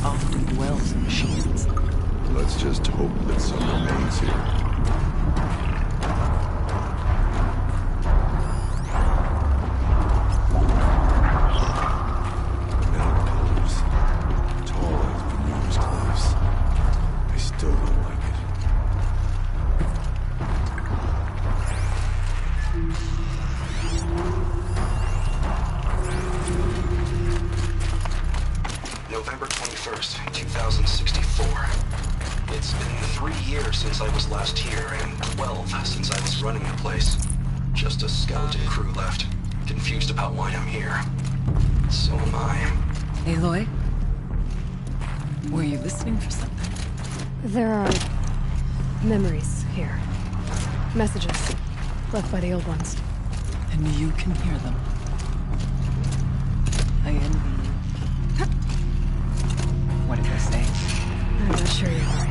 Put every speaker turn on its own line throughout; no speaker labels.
often dwells in machines.
Let's just hope that some remains here. Metal pillars, tall as Bermuda's cliffs. I still don't like it.
November 21st, 2064. It's been 3 years since I was last here, and 12 since I was running the place. Just a skeleton crew left, confused about why I'm here. So am I.
Aloy? Were you listening for something?
There are memories here. Messages left by the old ones.
And you can hear them. I envy you. What did they say?
I'm not sure you are.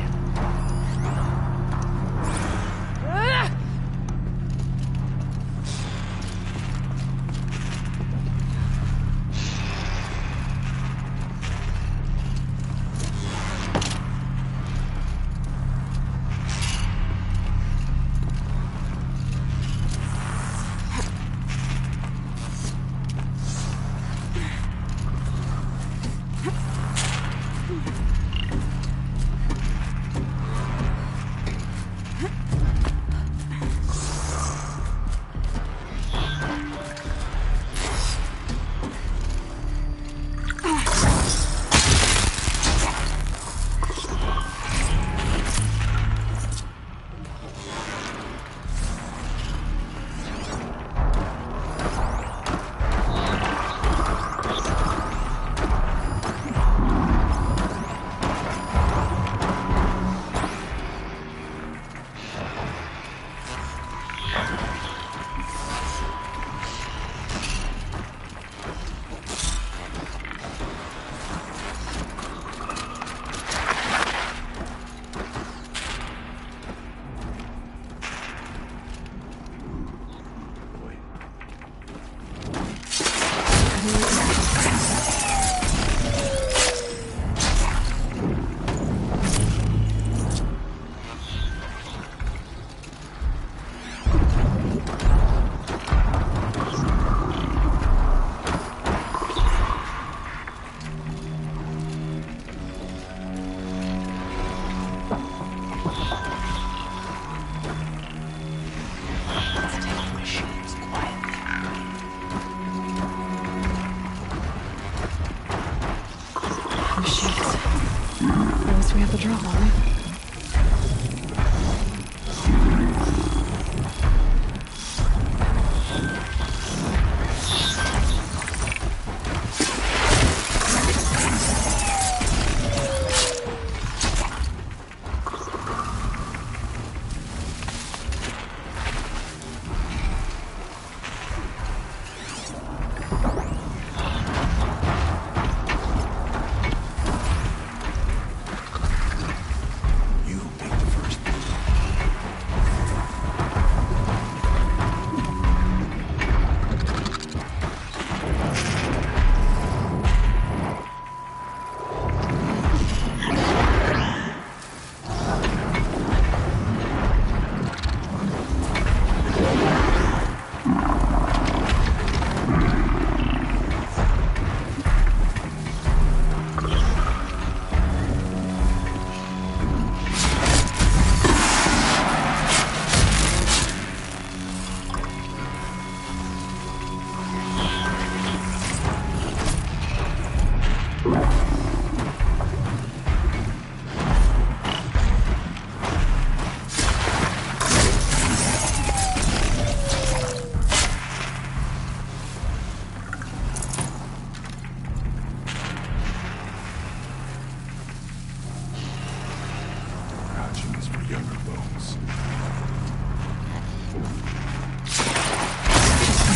We have the drop on it.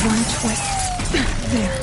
One twist. There.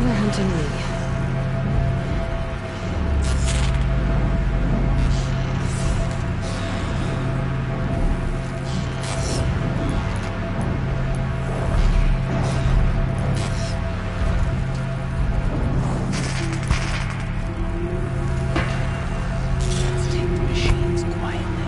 they're hunting me.
Let's take the machines quietly.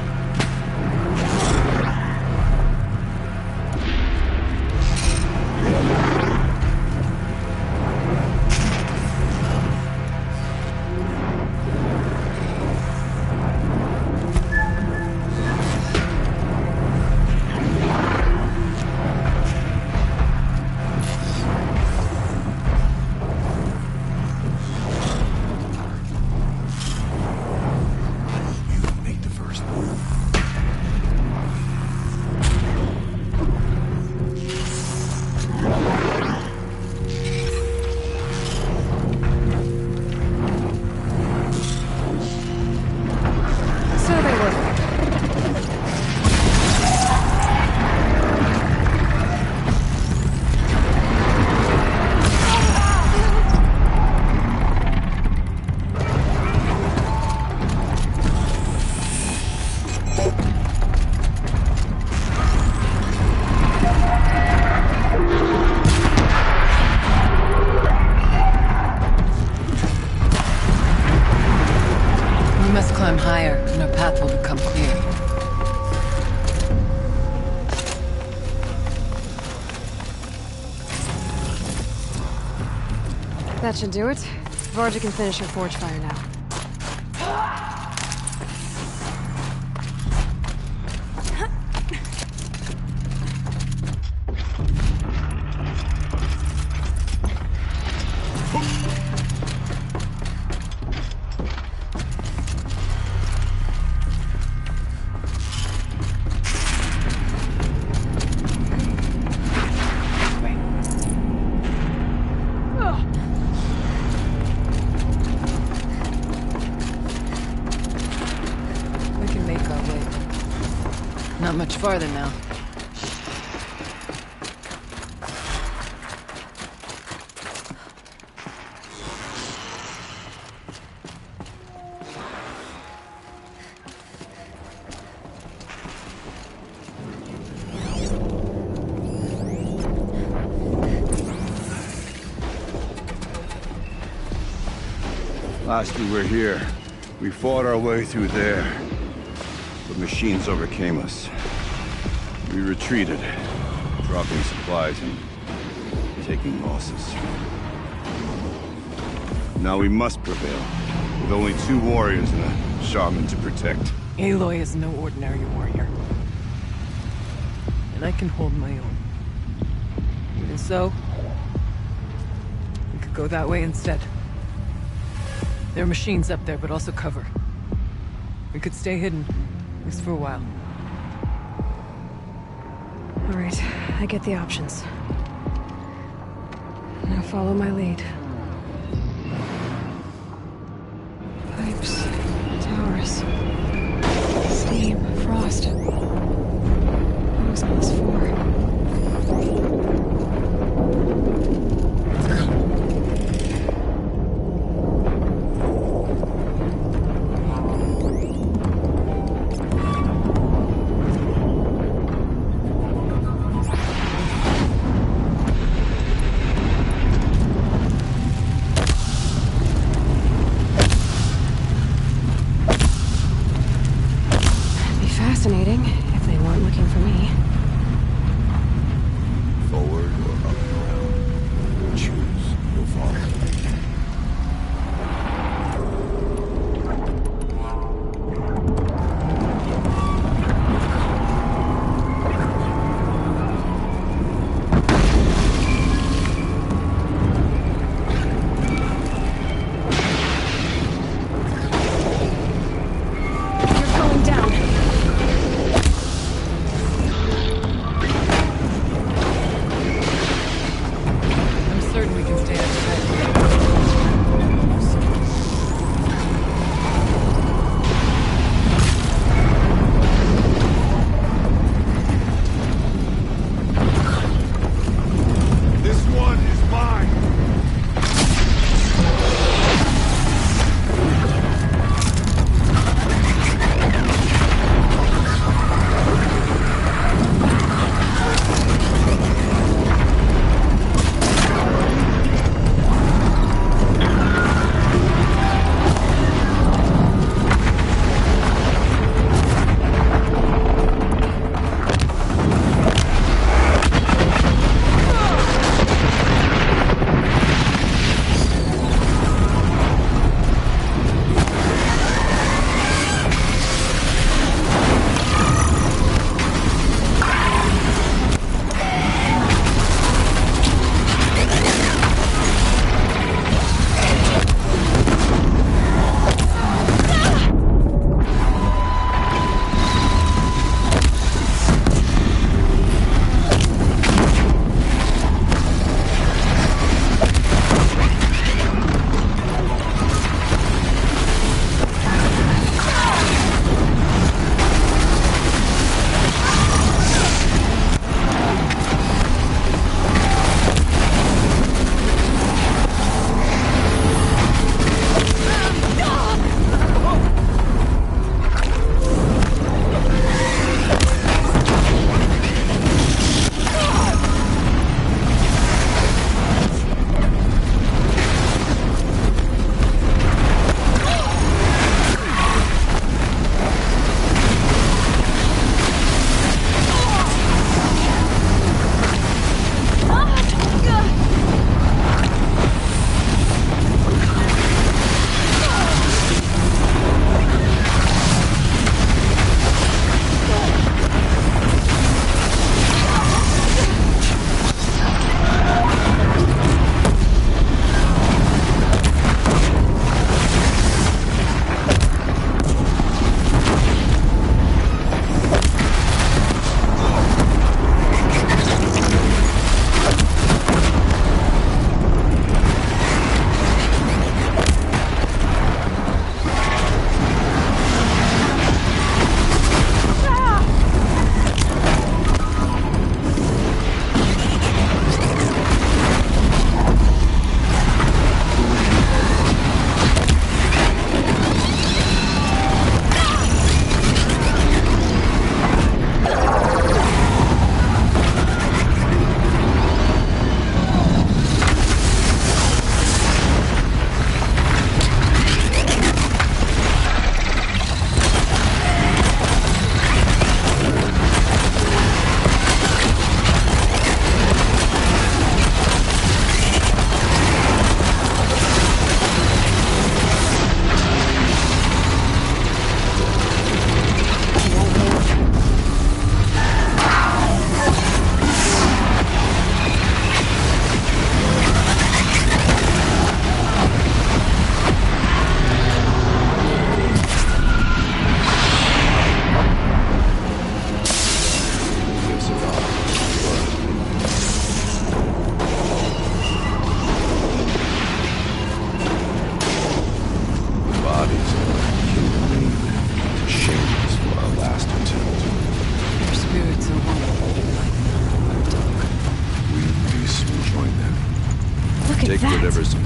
You make the first move.
So they work.
We must climb higher, and our path will become clear.
That should do it. Varja can finish her forge fire now.
We can make our way. Not much farther now.
Last we were here, we fought our way through there. The machines overcame us. We retreated, dropping supplies and taking losses. Now we must prevail, with only 2 warriors and a shaman to protect.
Aloy is no ordinary warrior. And I can hold my own. Even so, we could go that way instead. There are machines up there, but also cover. We could stay hidden, at least for a while.
All right, I get the options. Now follow my lead. Pipes, towers, steam, frost. What was all this for?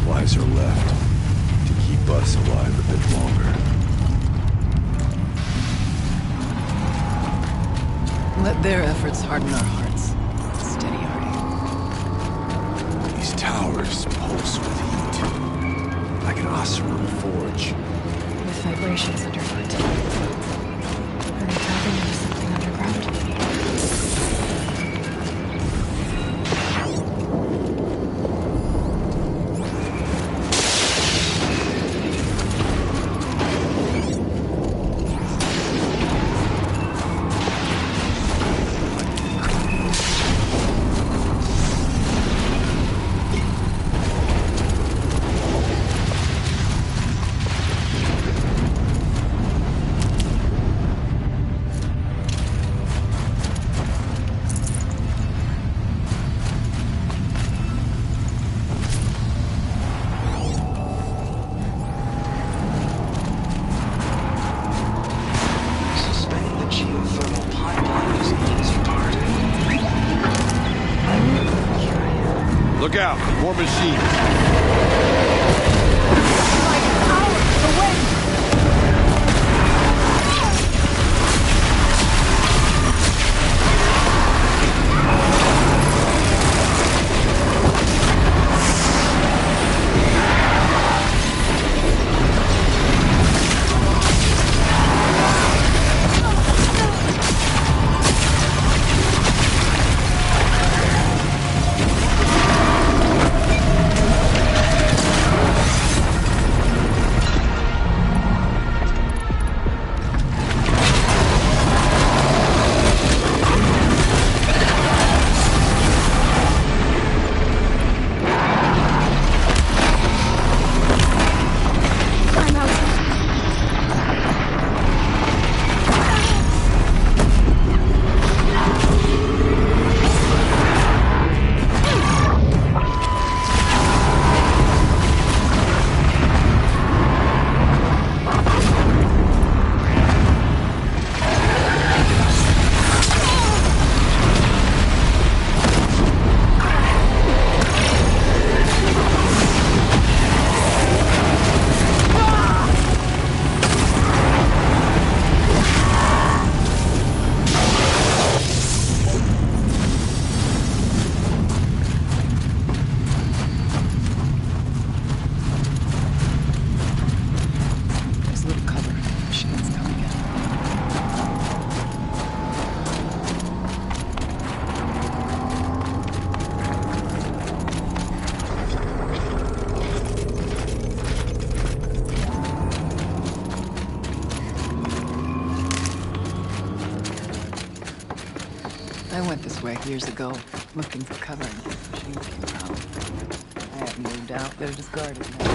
supplies are left to keep us alive a bit longer.
Let their efforts harden our hearts. Steady, Artie.
These towers pulse with heat, like an Oseram forge.
With vibrations underfoot. Are they tapping into something underground?
Look out! More machines!
I went this way years ago, looking for cover, and machines came around. I have no doubt they're discarded now.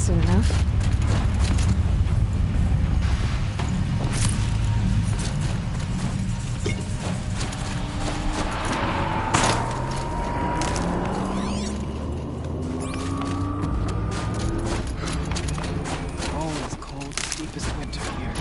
soon enough.
Always cold, deepest winter here.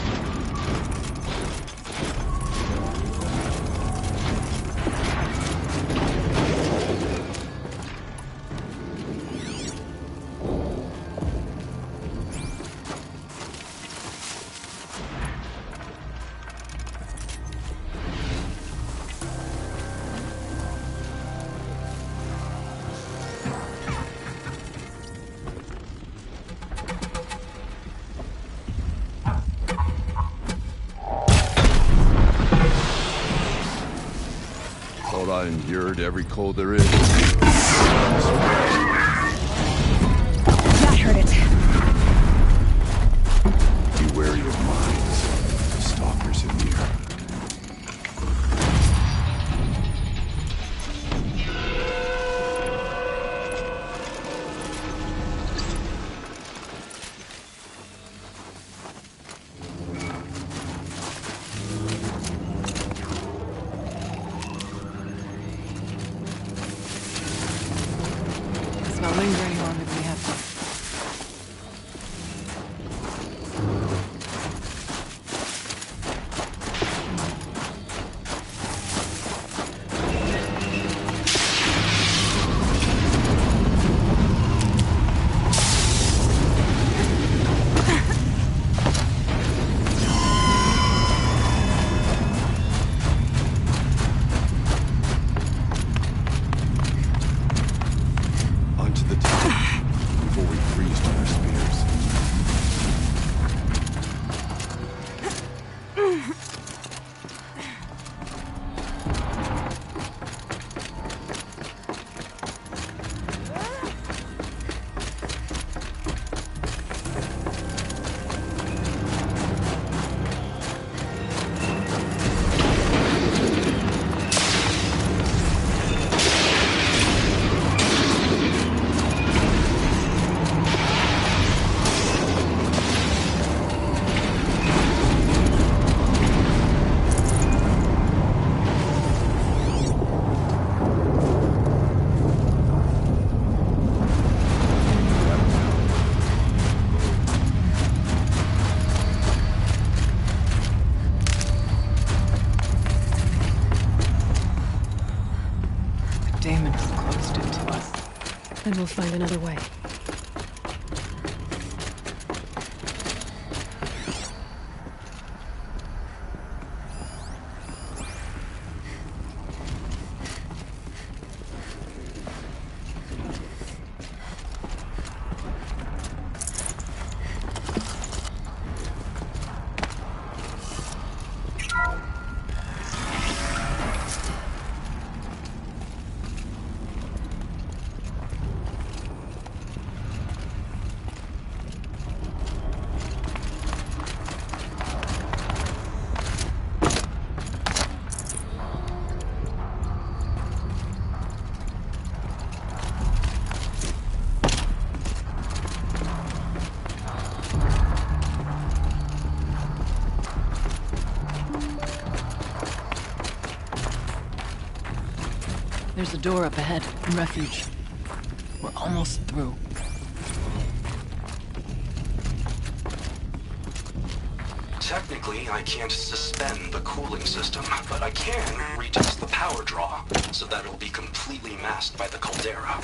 Thought I endured every cold there is.
That hurt it.
Be wary of mines. The stalkers in here.
Let's not linger any longer than we have to.
Onto the top before we freeze to our spears.
Damon has closed it to us.
Then we'll find another way.
There's a door up ahead, in refuge. We're almost through.
Technically, I can't suspend the cooling system, but I can retest the power draw, so that it'll be completely masked by the caldera.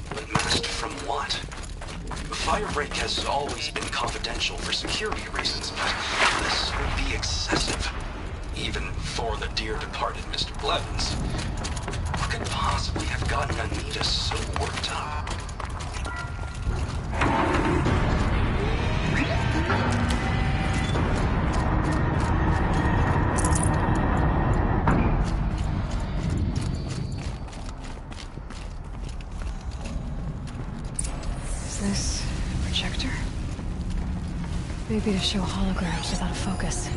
But masked from what? Firebreak has always been confidential for security reasons, but this would be excessive. Even for the dear departed Mr. Blevins. What could possibly have gotten Anita so worked up?
Is this a projector? Maybe to show holograms without a focus.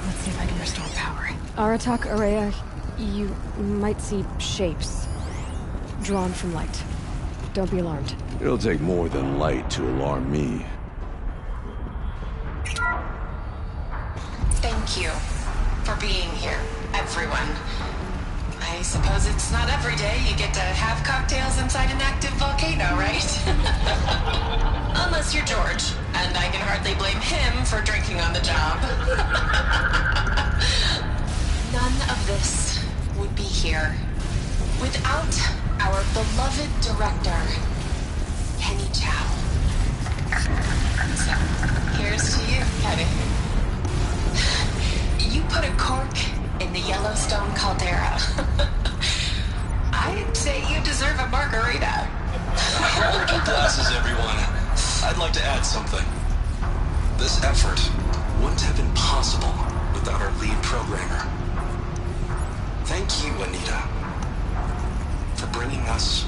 Let's see if I can restore power. Aratak, Araya, you might see shapes drawn from light. Don't be alarmed.
It'll take more than light to alarm me.
Thank you for being here, everyone. I suppose it's not every day you get to have cocktails inside an active volcano, right? Unless you're George, and I can hardly blame him for drinking on the job. None of this would be here without our beloved director, Kenny Chow. So, here's to you, Kenny. You put a cork in the Yellowstone caldera. I'd say you deserve a margarita.
Hold your glasses, everyone. I'd like to add something. This effort wouldn't have been possible without our lead programmer. Thank you, Anita, for bringing us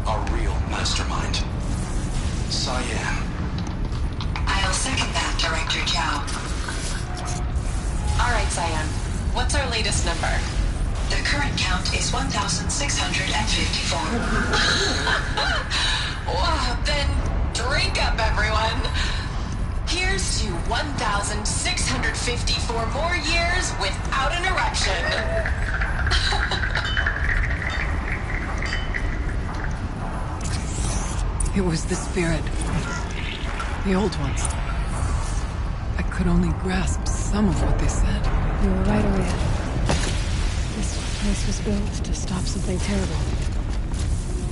our real mastermind, Cyan.
I'll second that, Director Chow. All right, Cyan. What's our latest number?
The current count is 1,654.
Wow, then drink up, everyone. Here's to 1,654 more years without an eruption.
It was the spirit. The old ones. I could only grasp some of what they said.
You were right, Arya. This place was built to stop something terrible.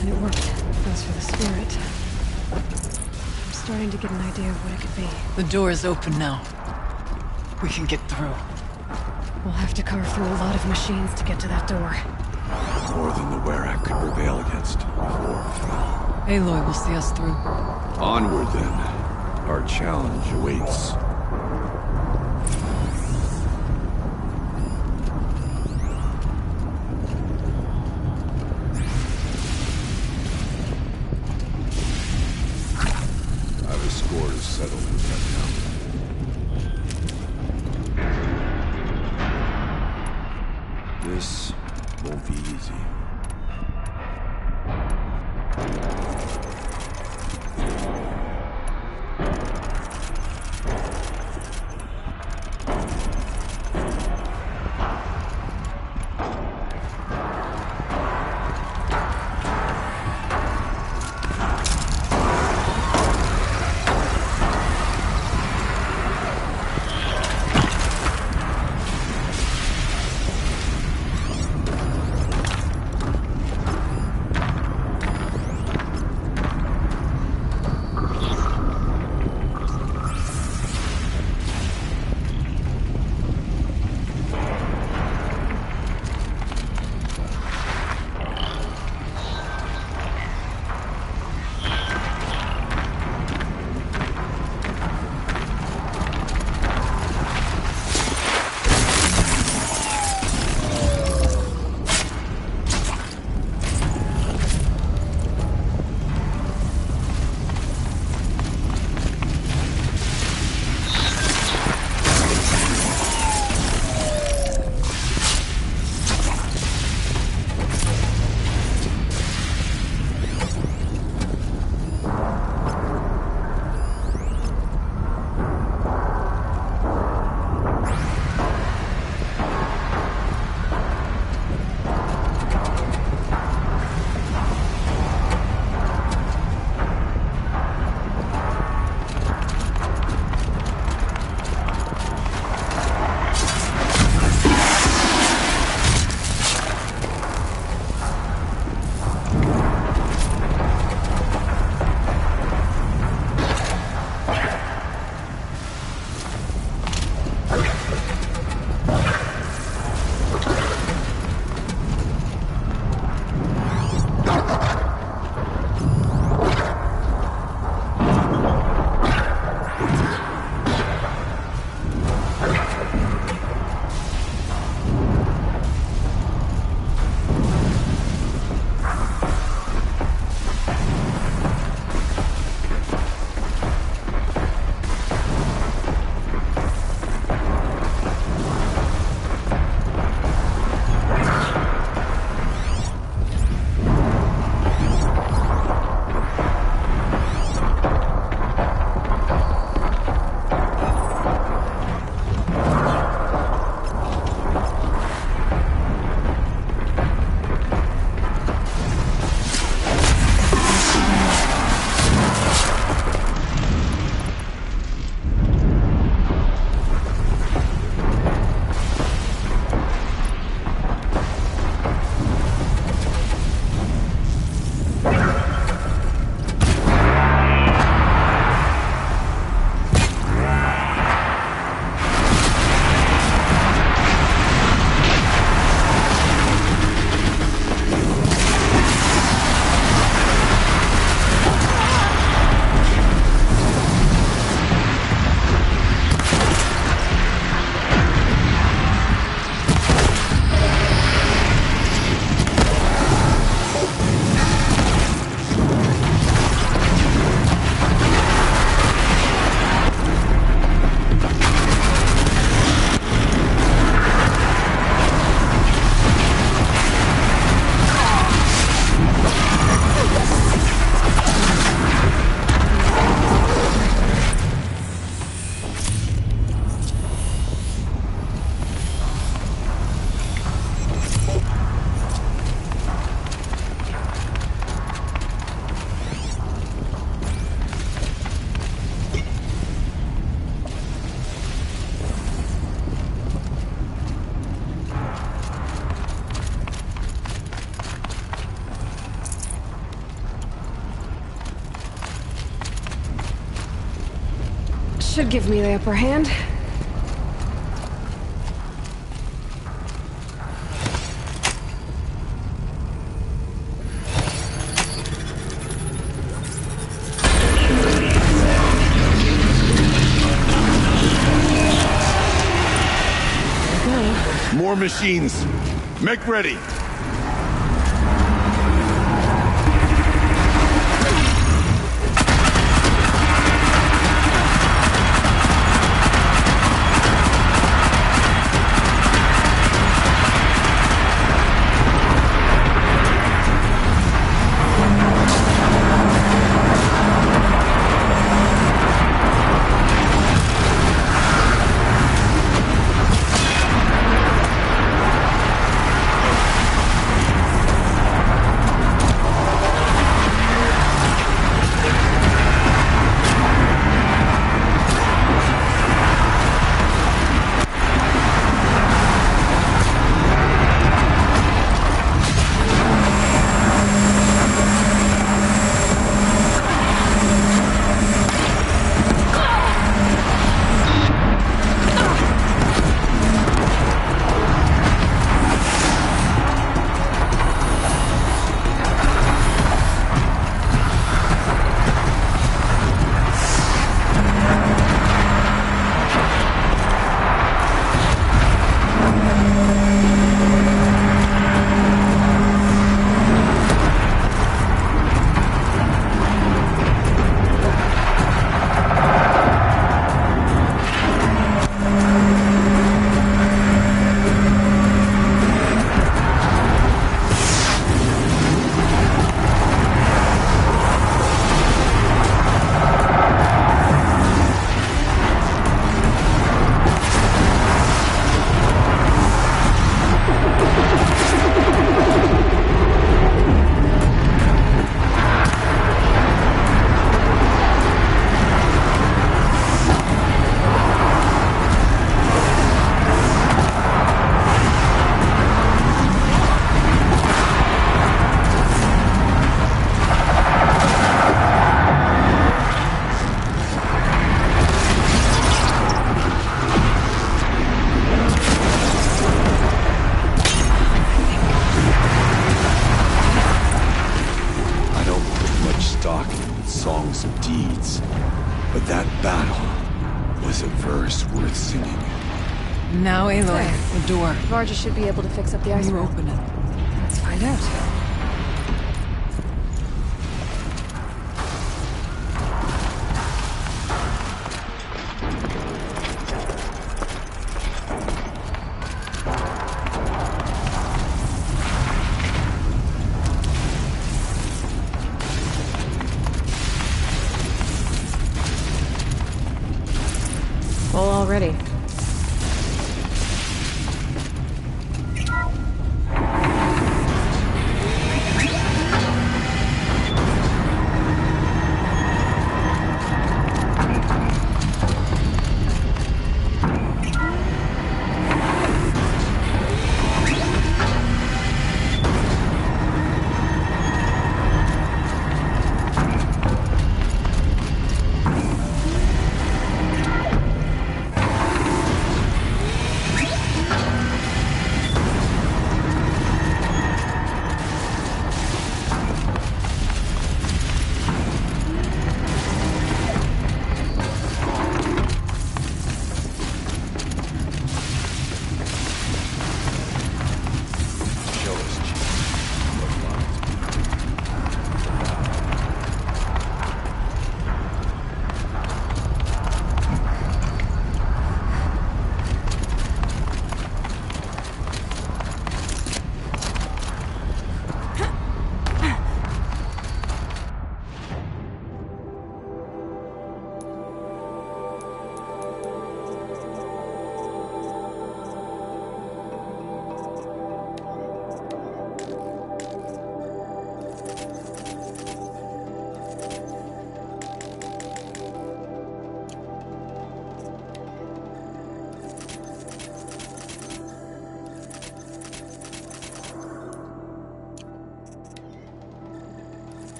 And it worked. As for the spirit, I'm starting to get an idea of what it could be.
The door is open now. We can get through.
We'll have to carve through a lot of machines to get to that door.
More than the Werak could prevail against before.
Aloy will see us through.
Onward, then. Our challenge awaits. Our score is settled with that now. This won't be easy.
should give me the upper hand.
More machines. Make ready. Songs of deeds, but that battle was a verse worth singing.
Now, Aloy, the door.
Varja should be able to fix up the ice
You
room.
open it.
Let's find out. Full already.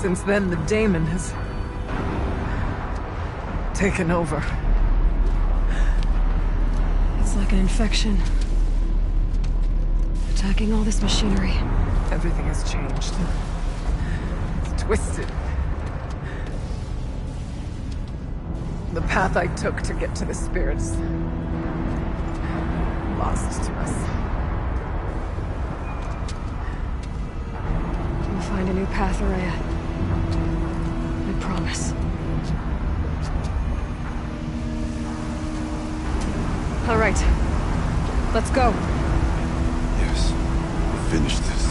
Since then, the daemon has taken over.
It's like an infection. Attacking all this machinery.
Everything has changed. It's twisted. The path I took to get to the spirits... lost to us.
We'll find a new path, Araya. I promise.
All right. Let's go.
Yes. We'll finish this.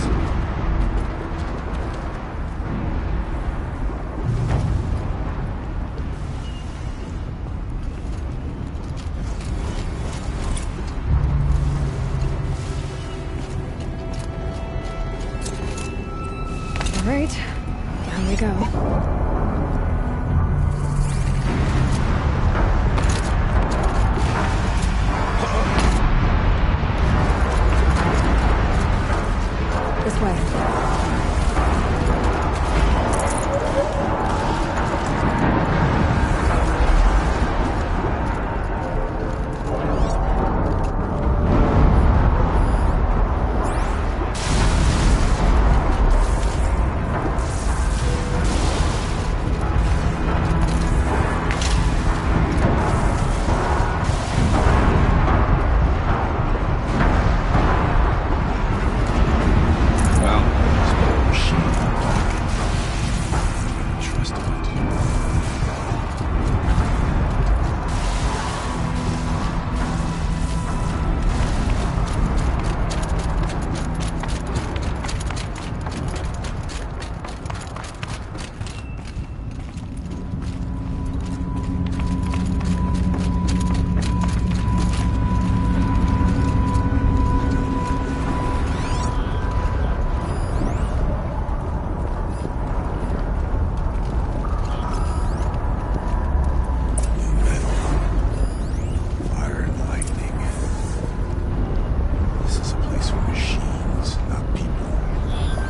All right. Here we go. This way.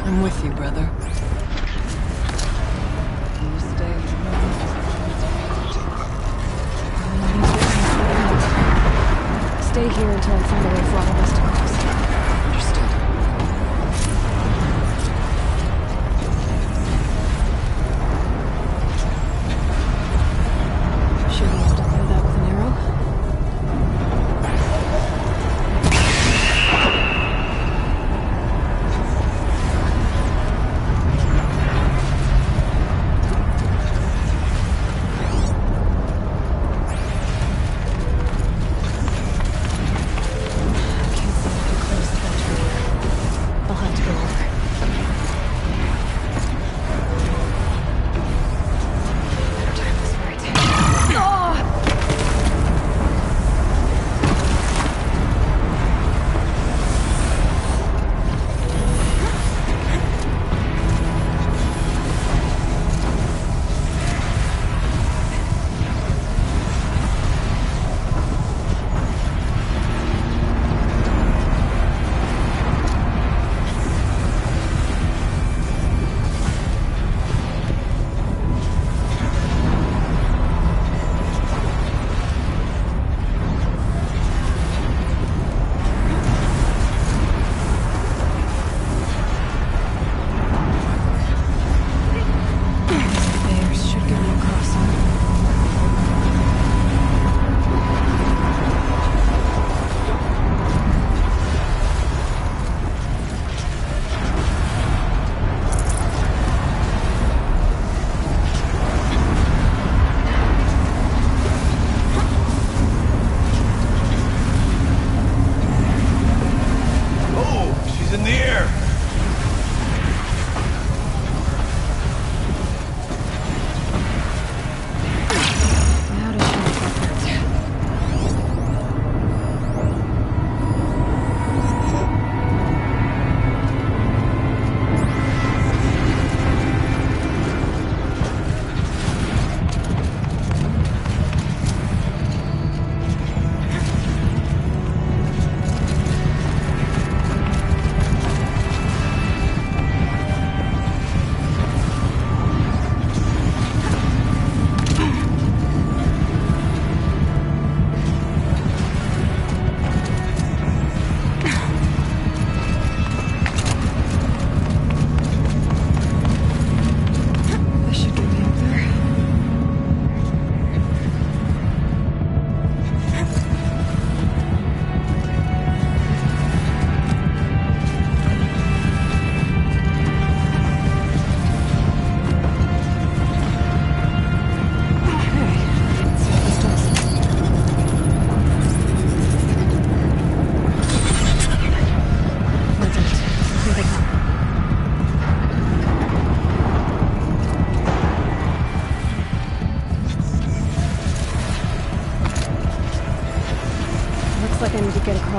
I'm with you, brother. You stay.
Stay here until I find a way for all of us to cross.
Understood.
Should be able to clear that with an arrow.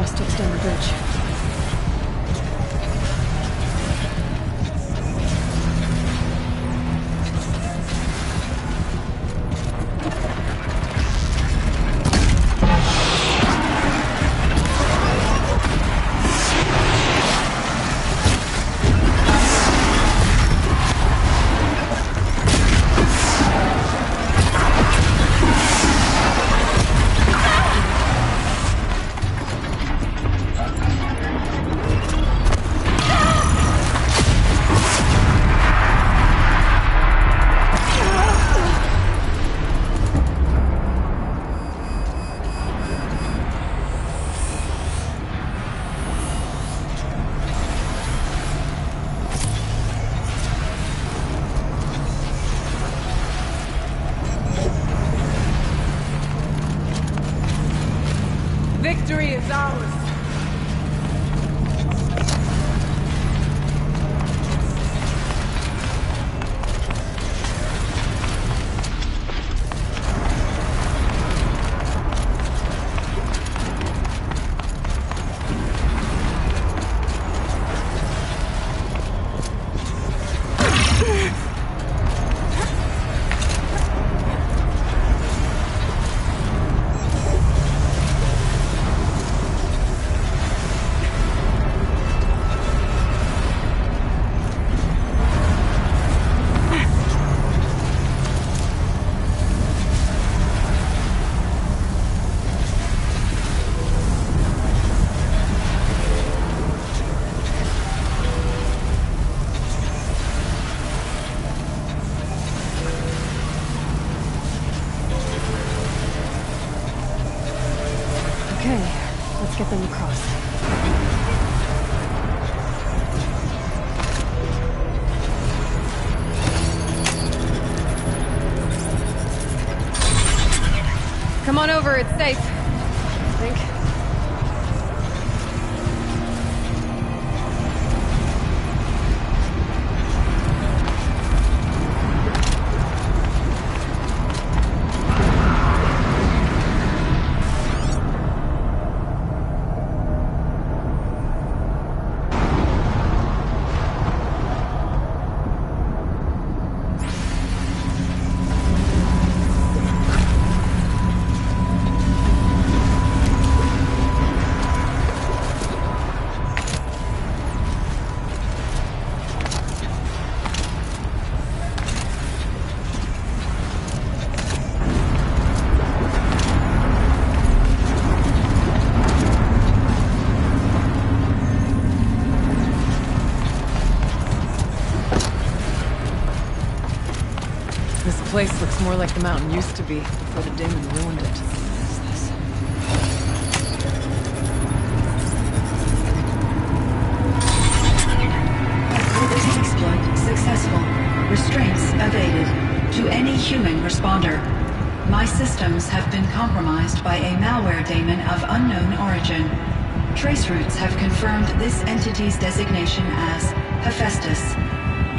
hostiles down the bridge.
Victory is ours!
Okay, let's get them across.
Come on over, it's safe. I think. This place looks more like the mountain used to be before the demon ruined it.
Exploit successful. Restraints evaded. To any human responder. My systems have been compromised by a malware daemon of unknown origin. Traceroutes have confirmed this entity's designation as Hephaestus.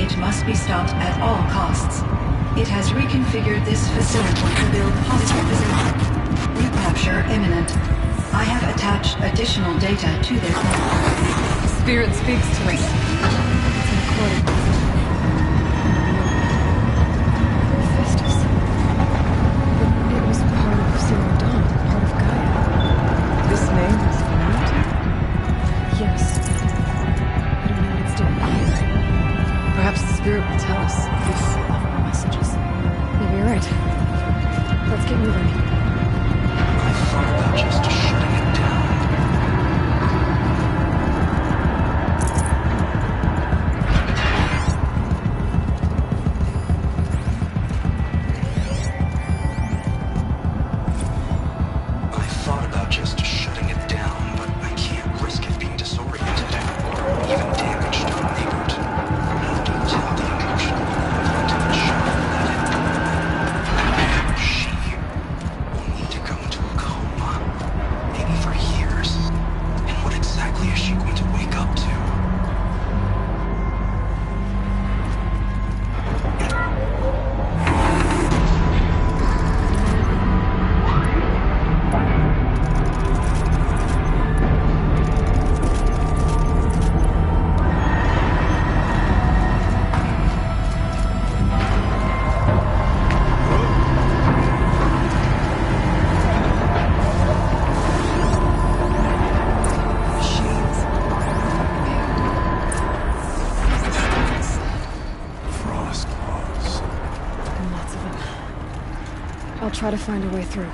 It must be stopped at all costs. It has reconfigured this facility to build hostile position. Recapture imminent. I have attached additional data to this.
Spirit speaks to us.
It's an recording. Hephaestus. But it was part of Zero Dawn, part of Gaia.
This name is familiar.
Yes. I don't know what it's doing here.
Perhaps the spirit will tell us this messages.
Maybe you're right. Let's get moving.
I thought about just shutting it down.
I'll try to find a way through.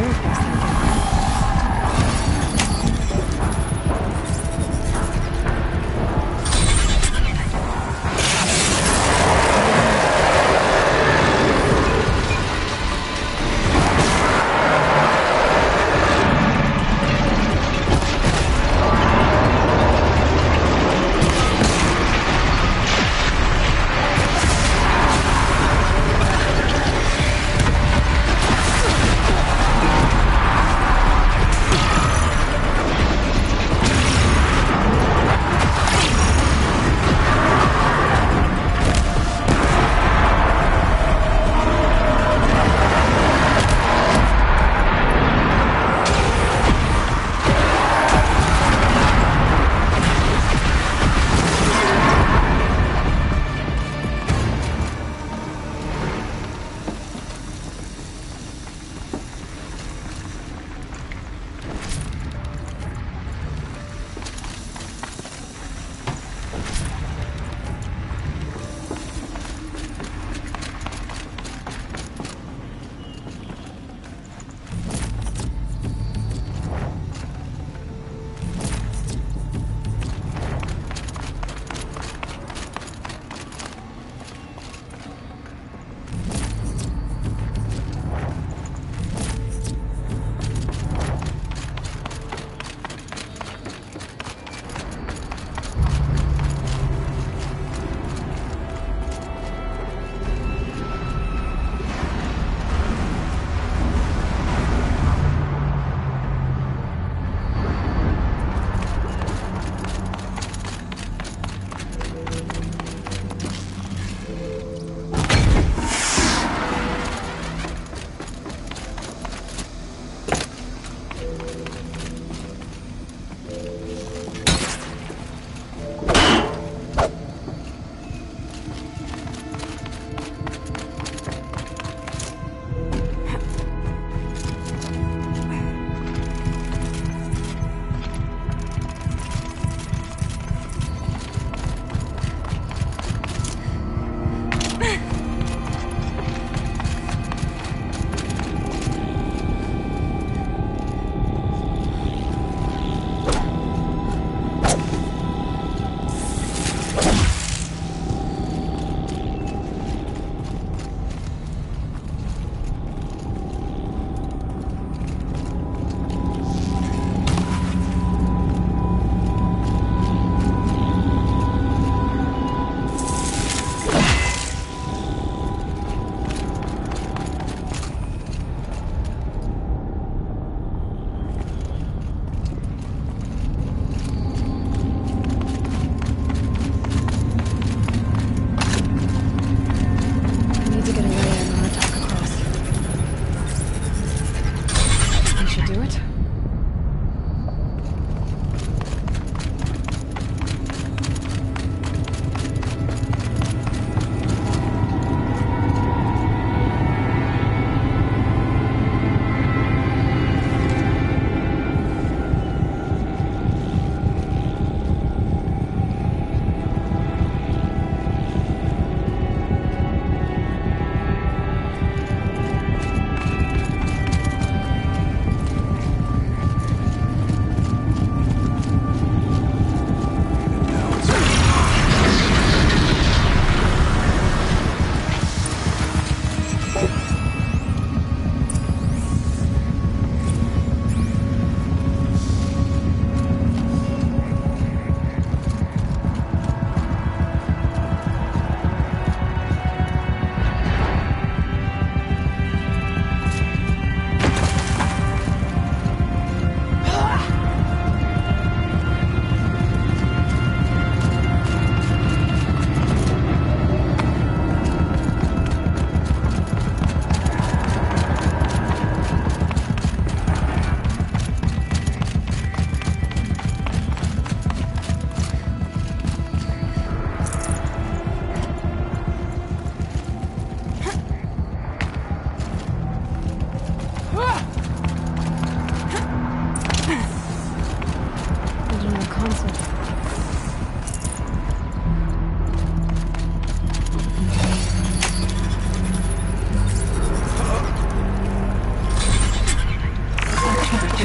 spirit was thinking.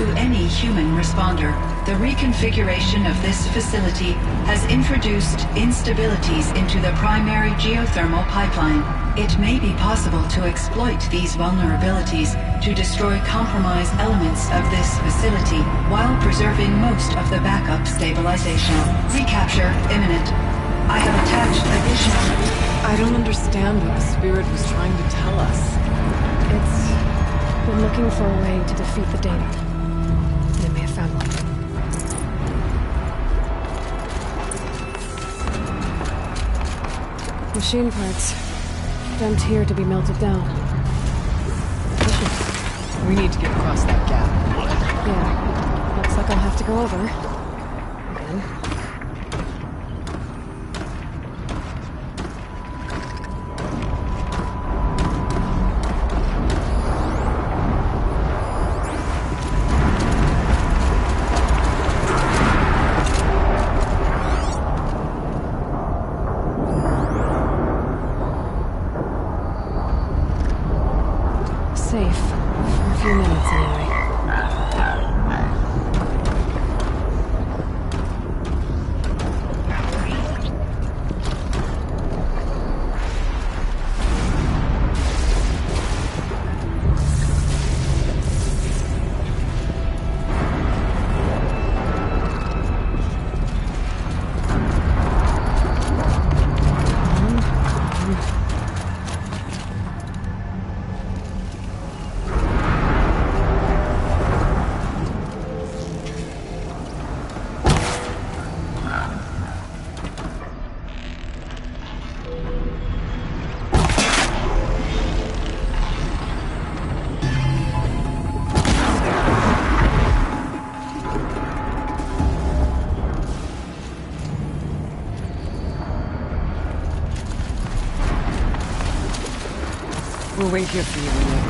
to any human responder. The reconfiguration of this facility has introduced instabilities into the primary geothermal pipeline. It may be possible to exploit these vulnerabilities to destroy compromised elements of this facility while preserving most of the backup stabilization. Recapture imminent. I have attached additional...
I don't understand what the spirit was trying to tell us.
It's been looking for a way to defeat the daemon. And it may have found one. Machine parts. Dumped here to be melted down. Efficient.
We need to get across that gap.
Yeah. Looks like I'll have to go over. Again. Safe. For a few minutes, anyway.
We'll wait here for you, Renee.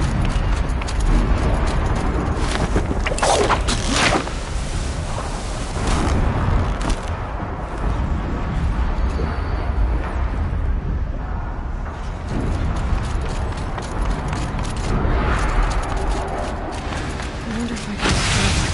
I wonder if I can stop it.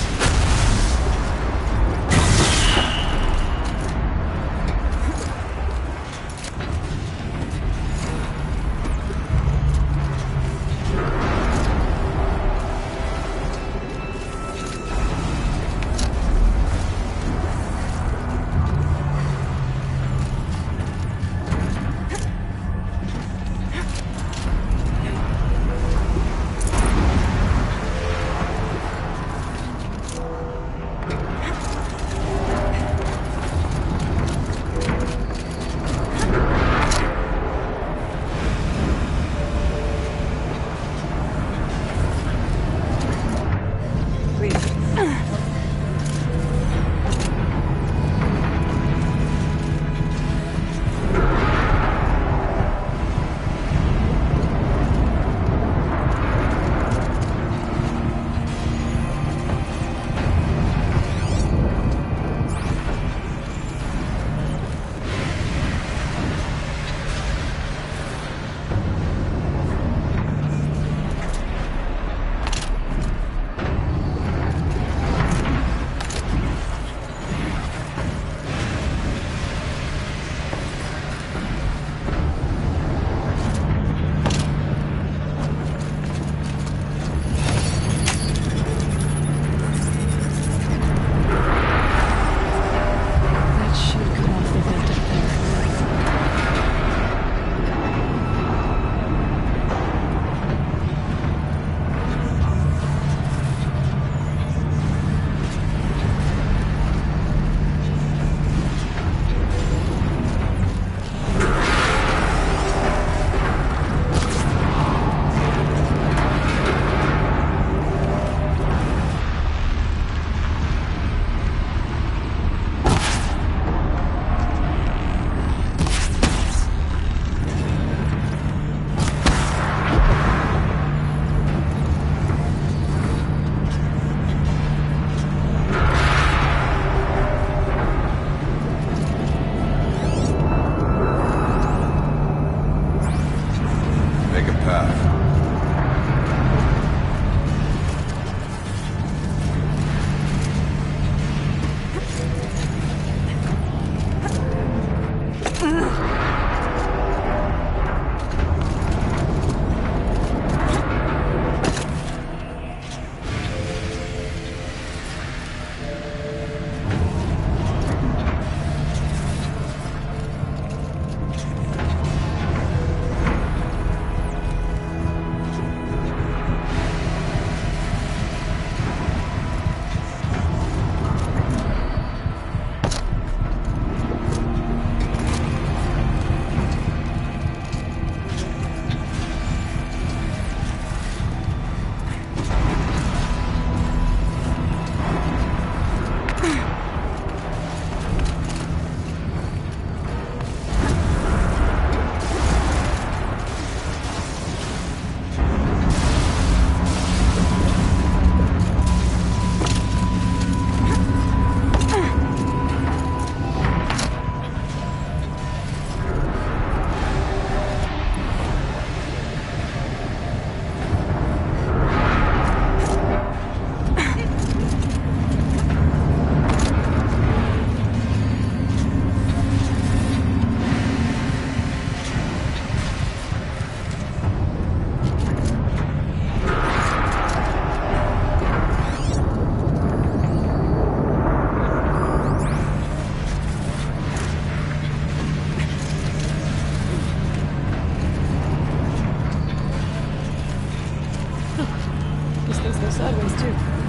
Things go sideways, too.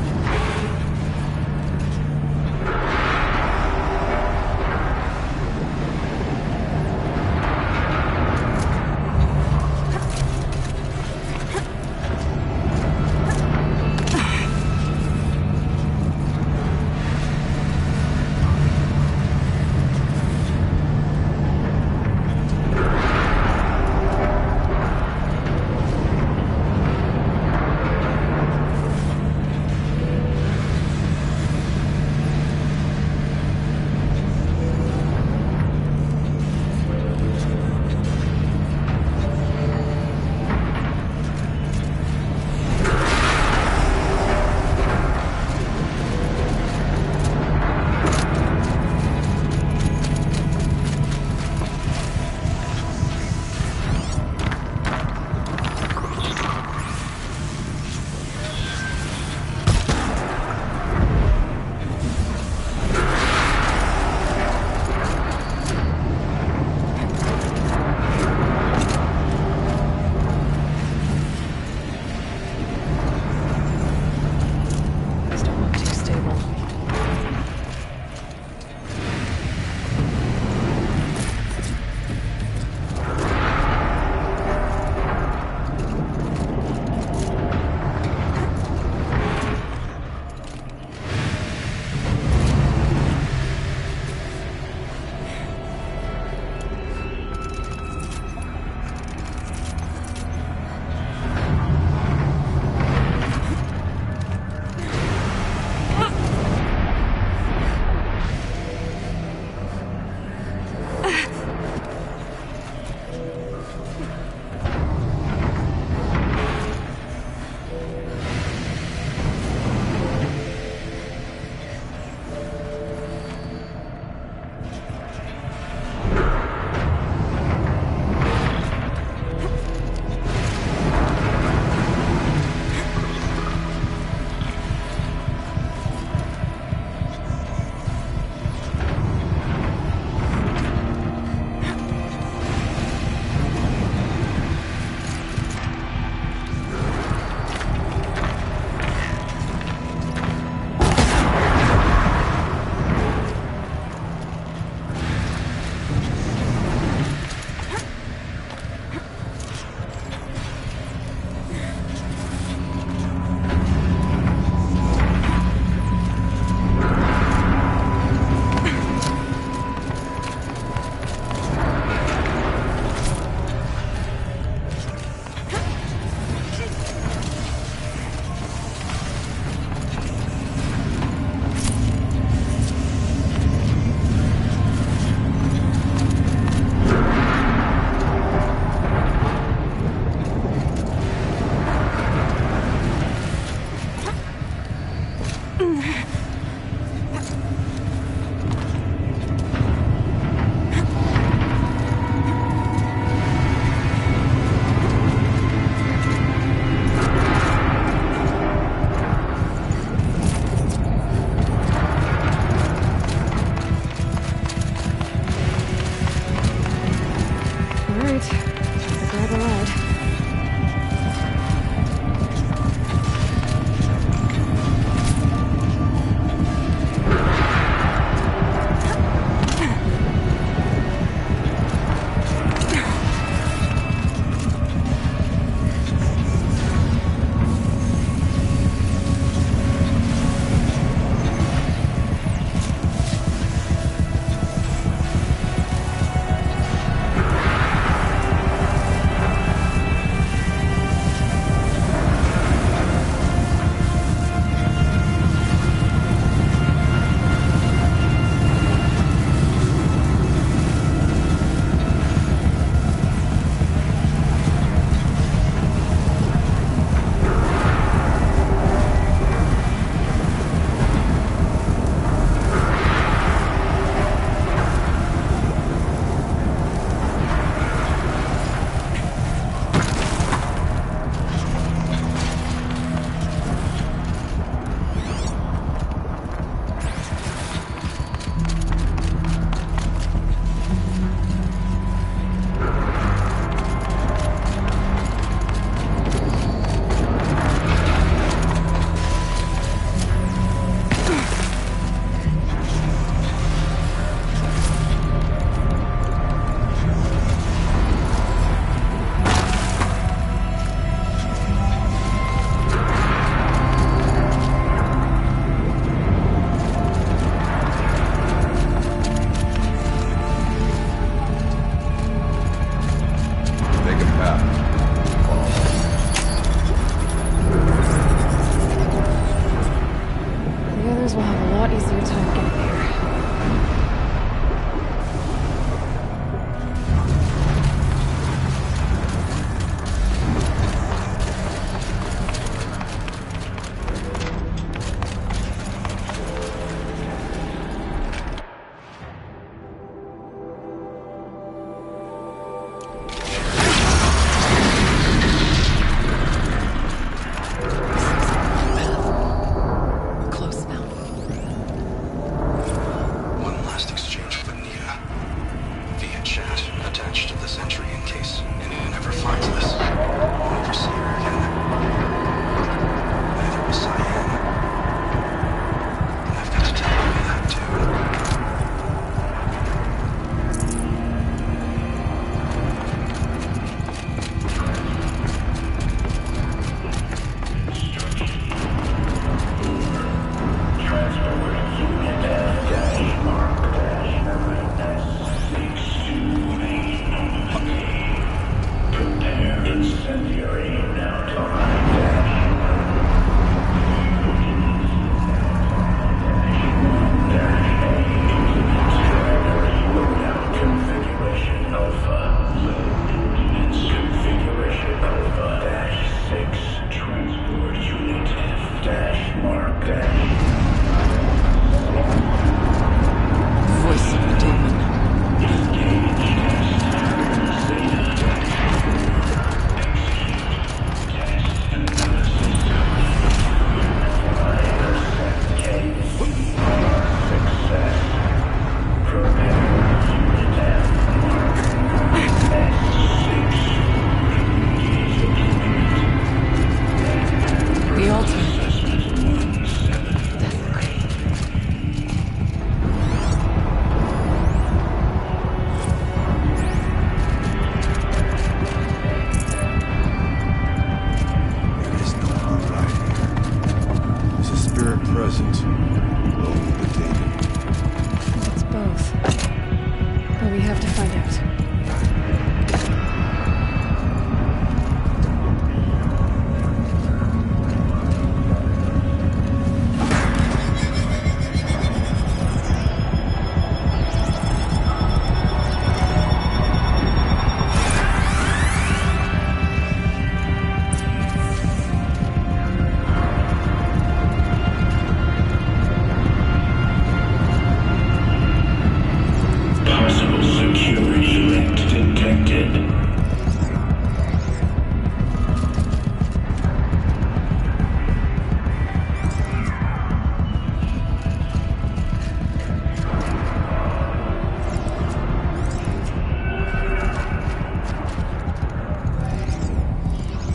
knows we'll have a lot easier time getting there.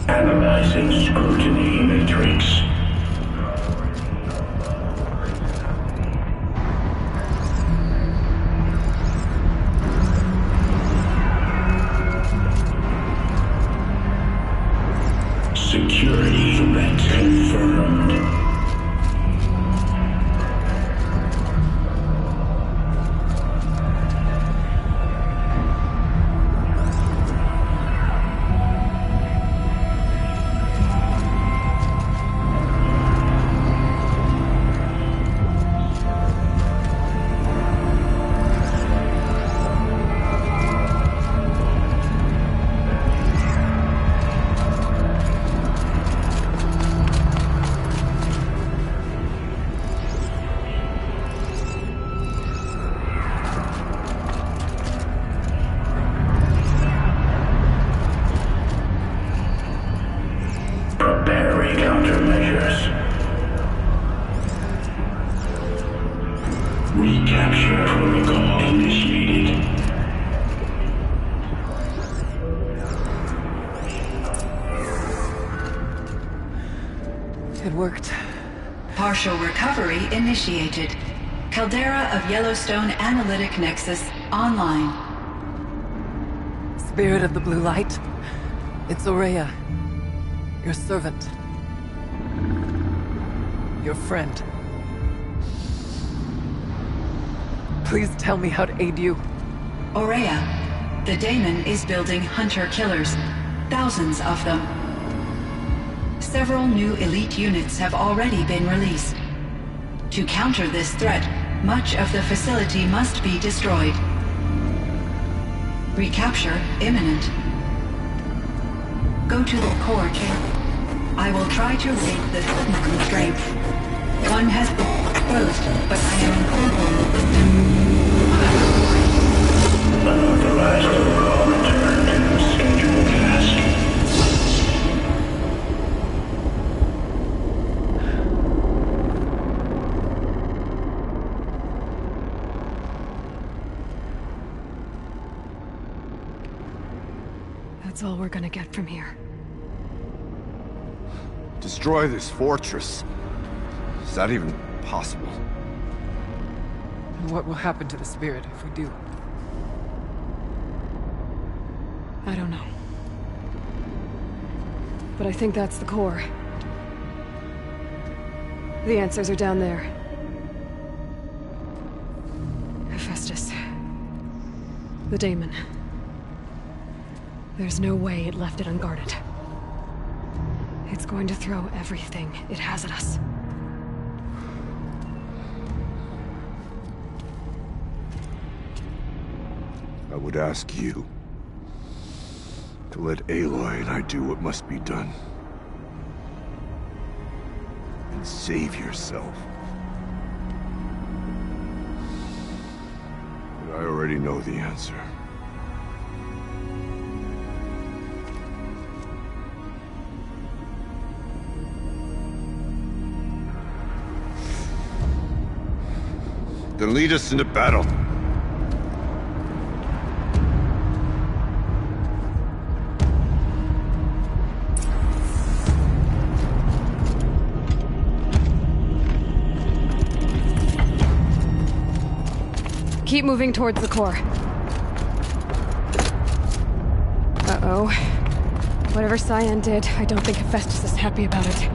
Analyzing scrutiny matrix. Security threat confirmed. Countermeasures. Recapture protocol initiated.
It worked.
Partial recovery initiated. Caldera of Yellowstone Analytic Nexus online.
Spirit of the Blue Light. It's Aurea. Your servant. Your friend. Please tell me how to aid you.
Aurea, the daemon is building hunter-killers. Thousands of them. Several new elite units have already been released. To counter this threat, much of the facility must be destroyed. Recapture imminent. Go to the core chamber. I will try to rig the constraint. One has been closed, but I am incapable.
Unauthorized overall return to scheduled task.
That's all we're gonna get from here.
Destroy this fortress. Is that even possible?
And what will happen to the spirit if we do?
I don't know. But I think that's the core. The answers are down there. Hephaestus. The daemon. There's no way it left it unguarded. It's going to throw everything it has at us.
I would ask you to let Aloy and I do what must be done. And save yourself. But I already know the answer. Then lead us into battle.
Keep moving towards the core. Uh-oh. Whatever Cyan did, I don't think Hephaestus is happy about it.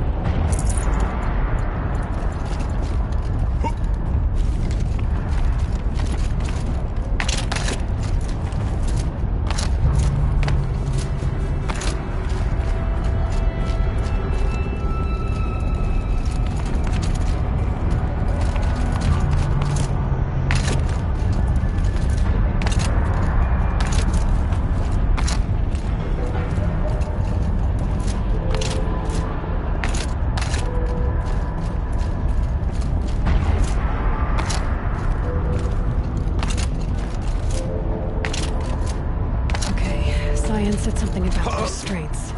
Cyan said something about restraints.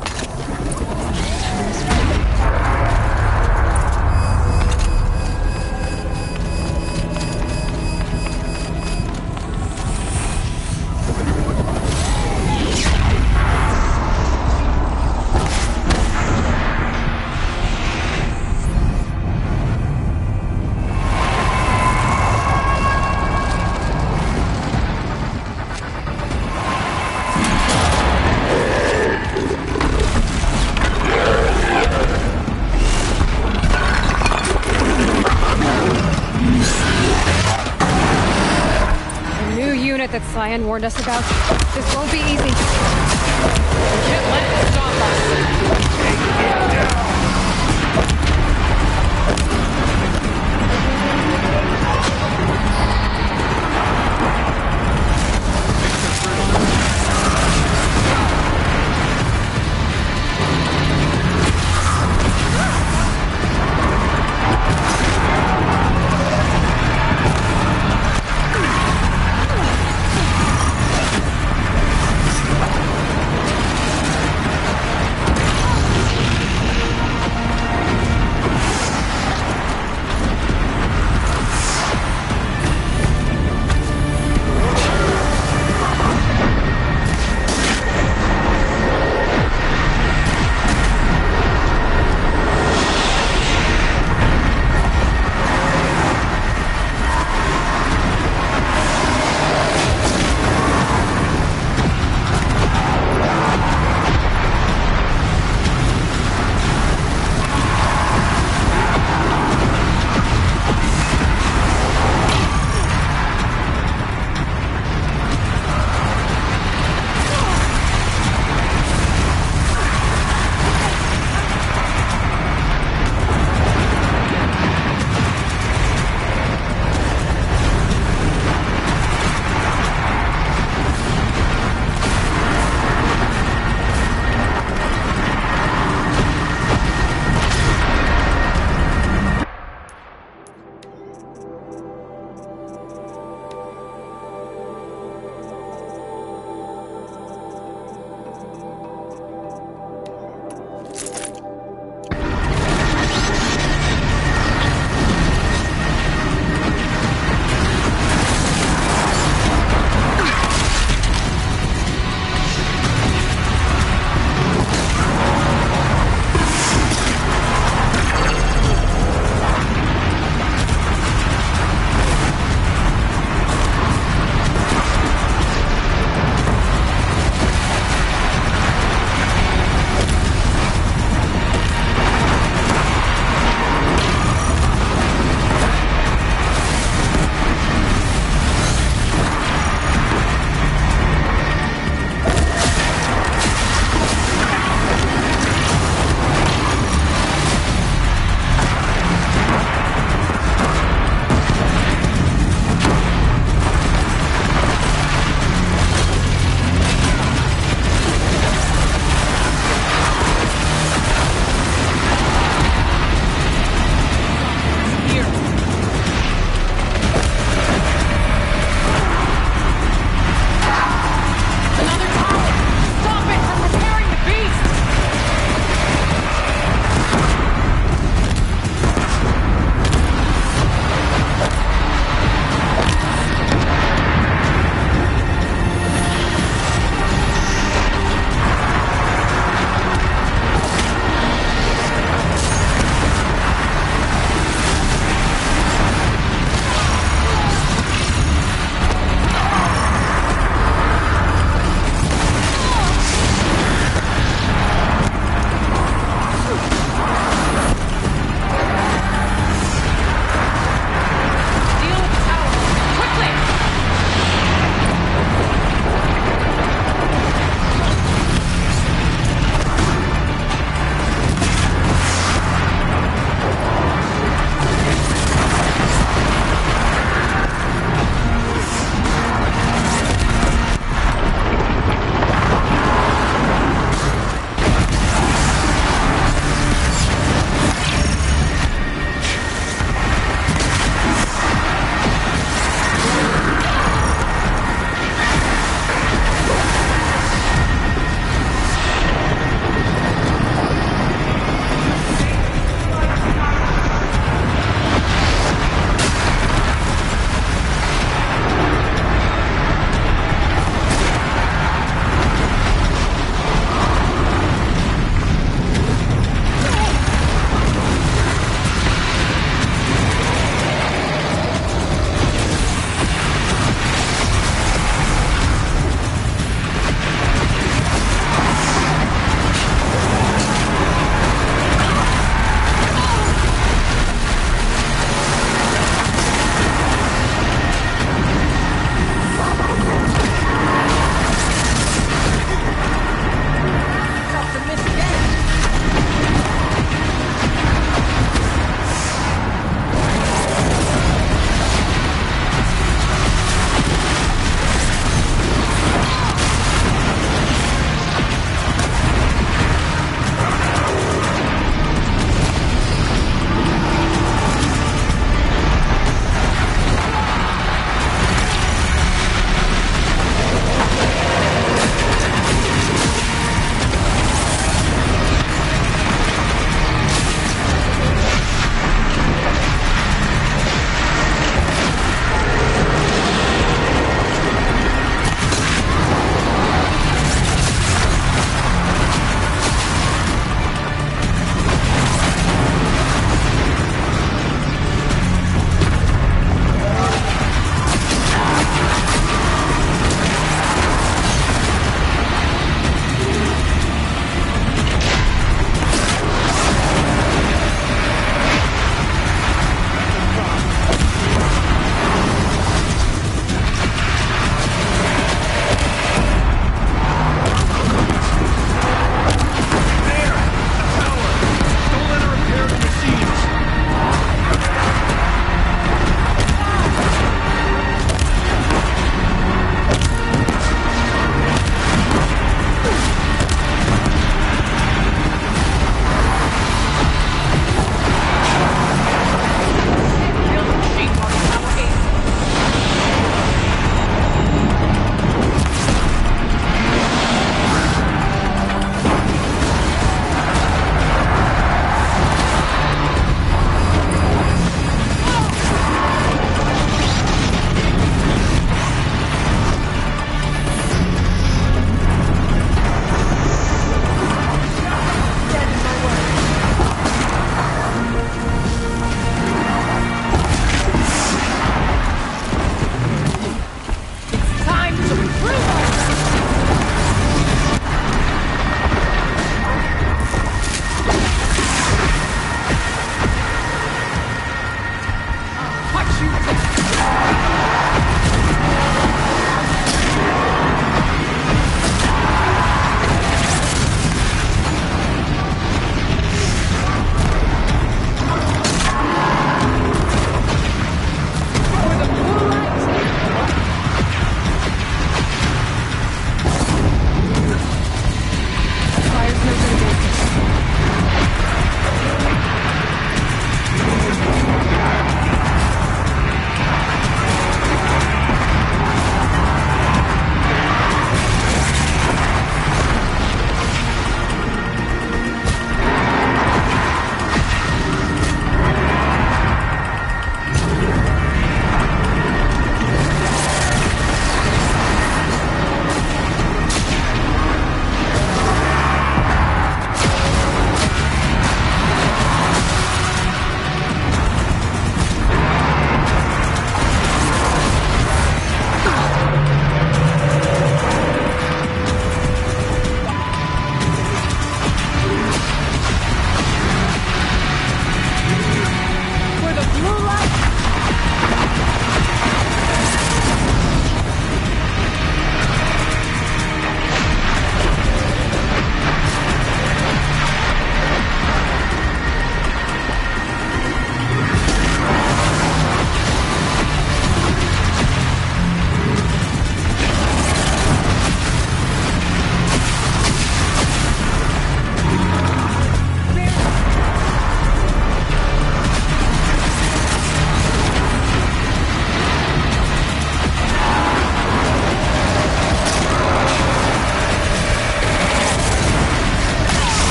That Cyan warned us about. This won't be easy.
We can't let this stop us. Take it down.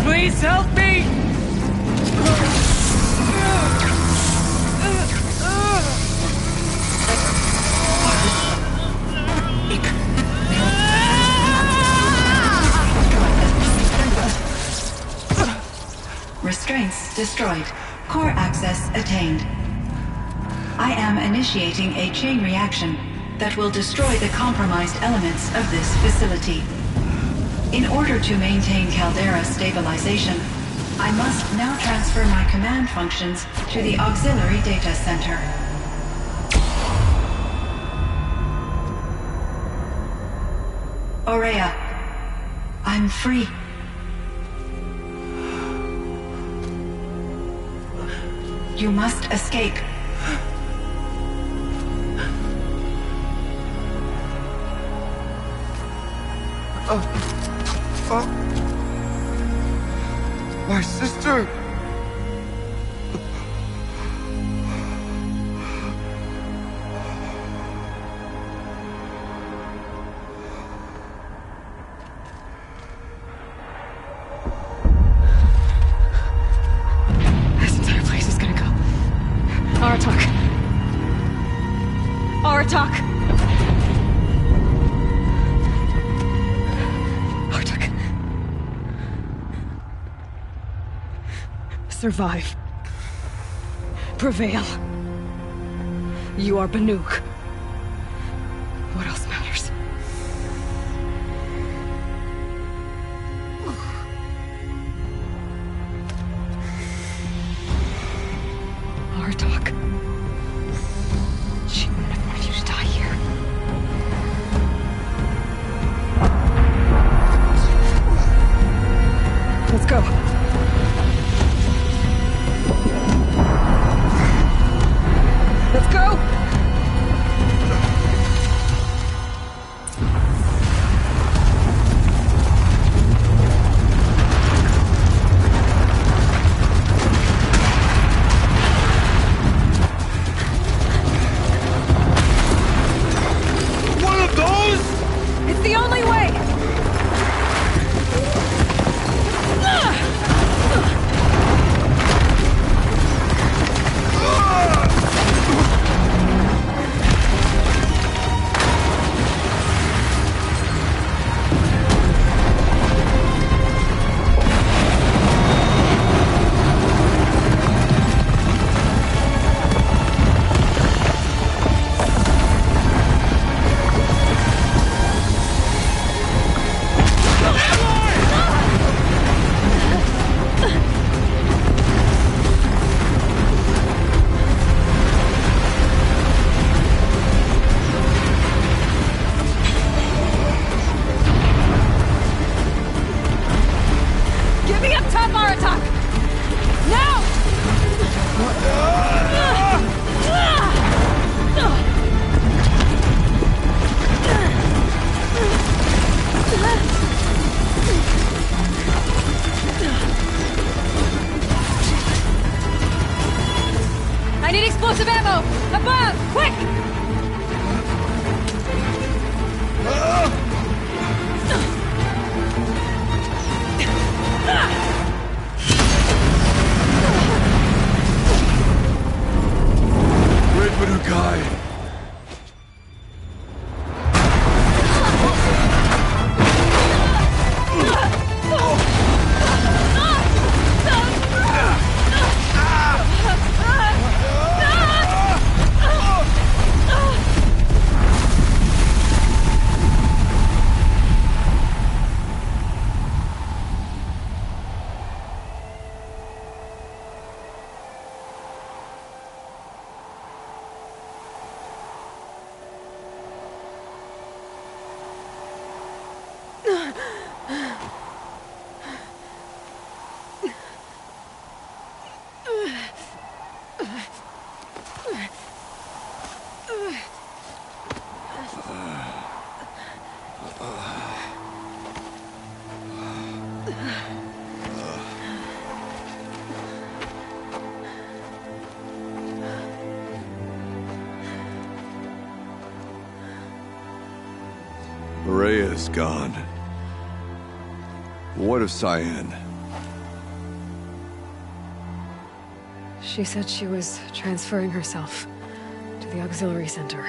Please help me!
Restraints destroyed. Core access attained. I am initiating a chain reaction that will destroy the compromised elements of this facility. In order to maintain caldera stabilization, I must now transfer my command functions to the auxiliary data center. Aurea, I'm free. You must escape.
My sister!
This entire place is gonna go. Aratak. Aratak! Aratak. Survive. Prevail. You are Banuk. What else matters? Aratak. She wouldn't have wanted you to die here. Let's go. Let's go! attack! Now! I need explosive ammo! Above! Quick!
Red Widow guy! Maria is gone. What of Cyan?
She said she was transferring herself to the auxiliary center.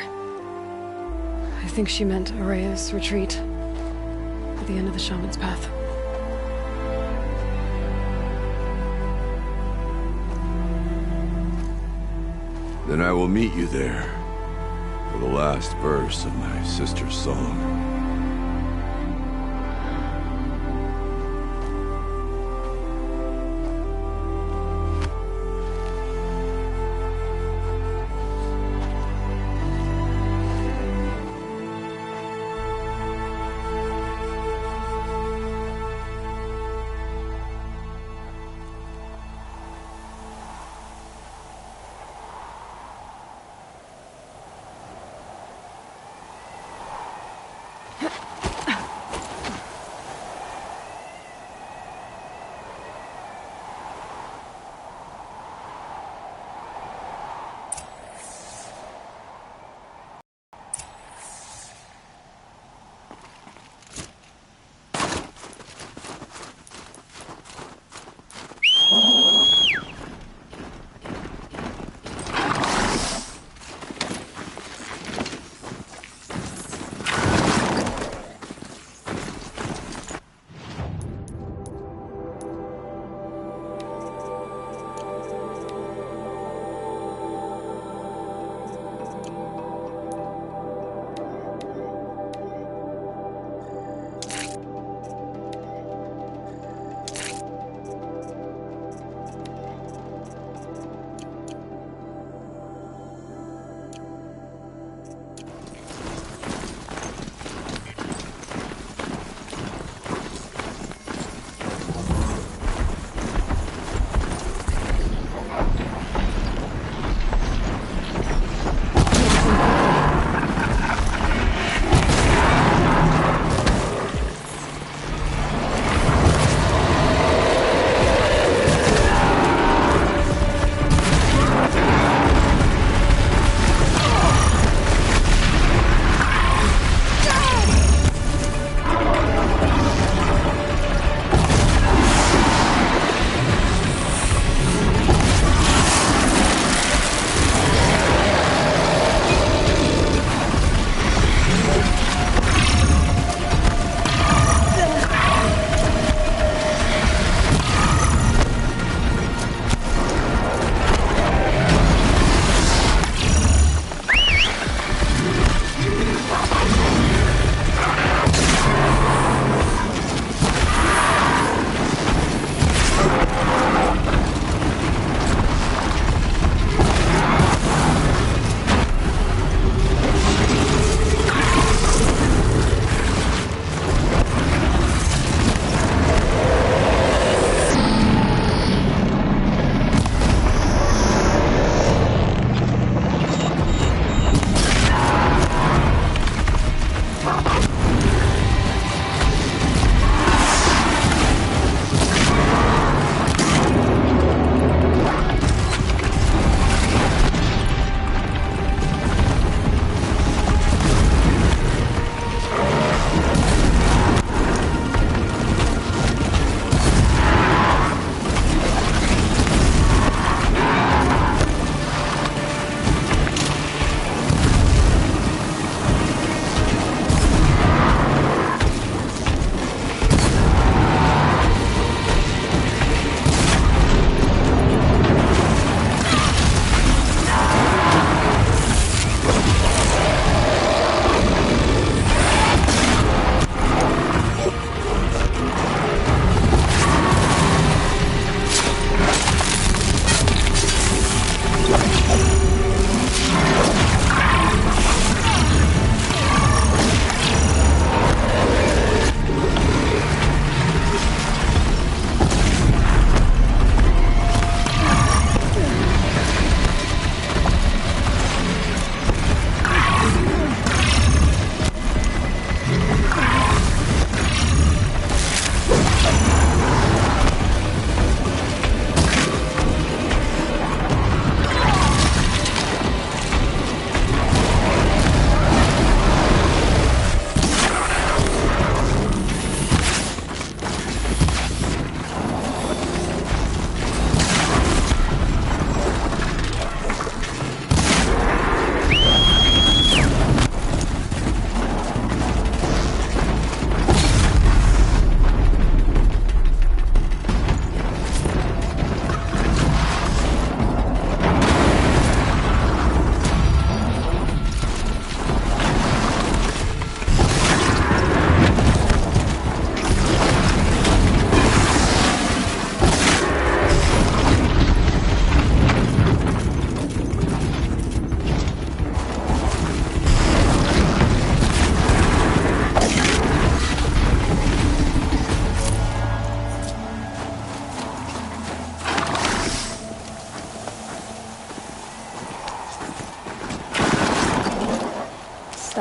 I think she meant Araya's retreat at the end of the Shaman's Path.
Then I will meet you there for the last verse of my sister's song.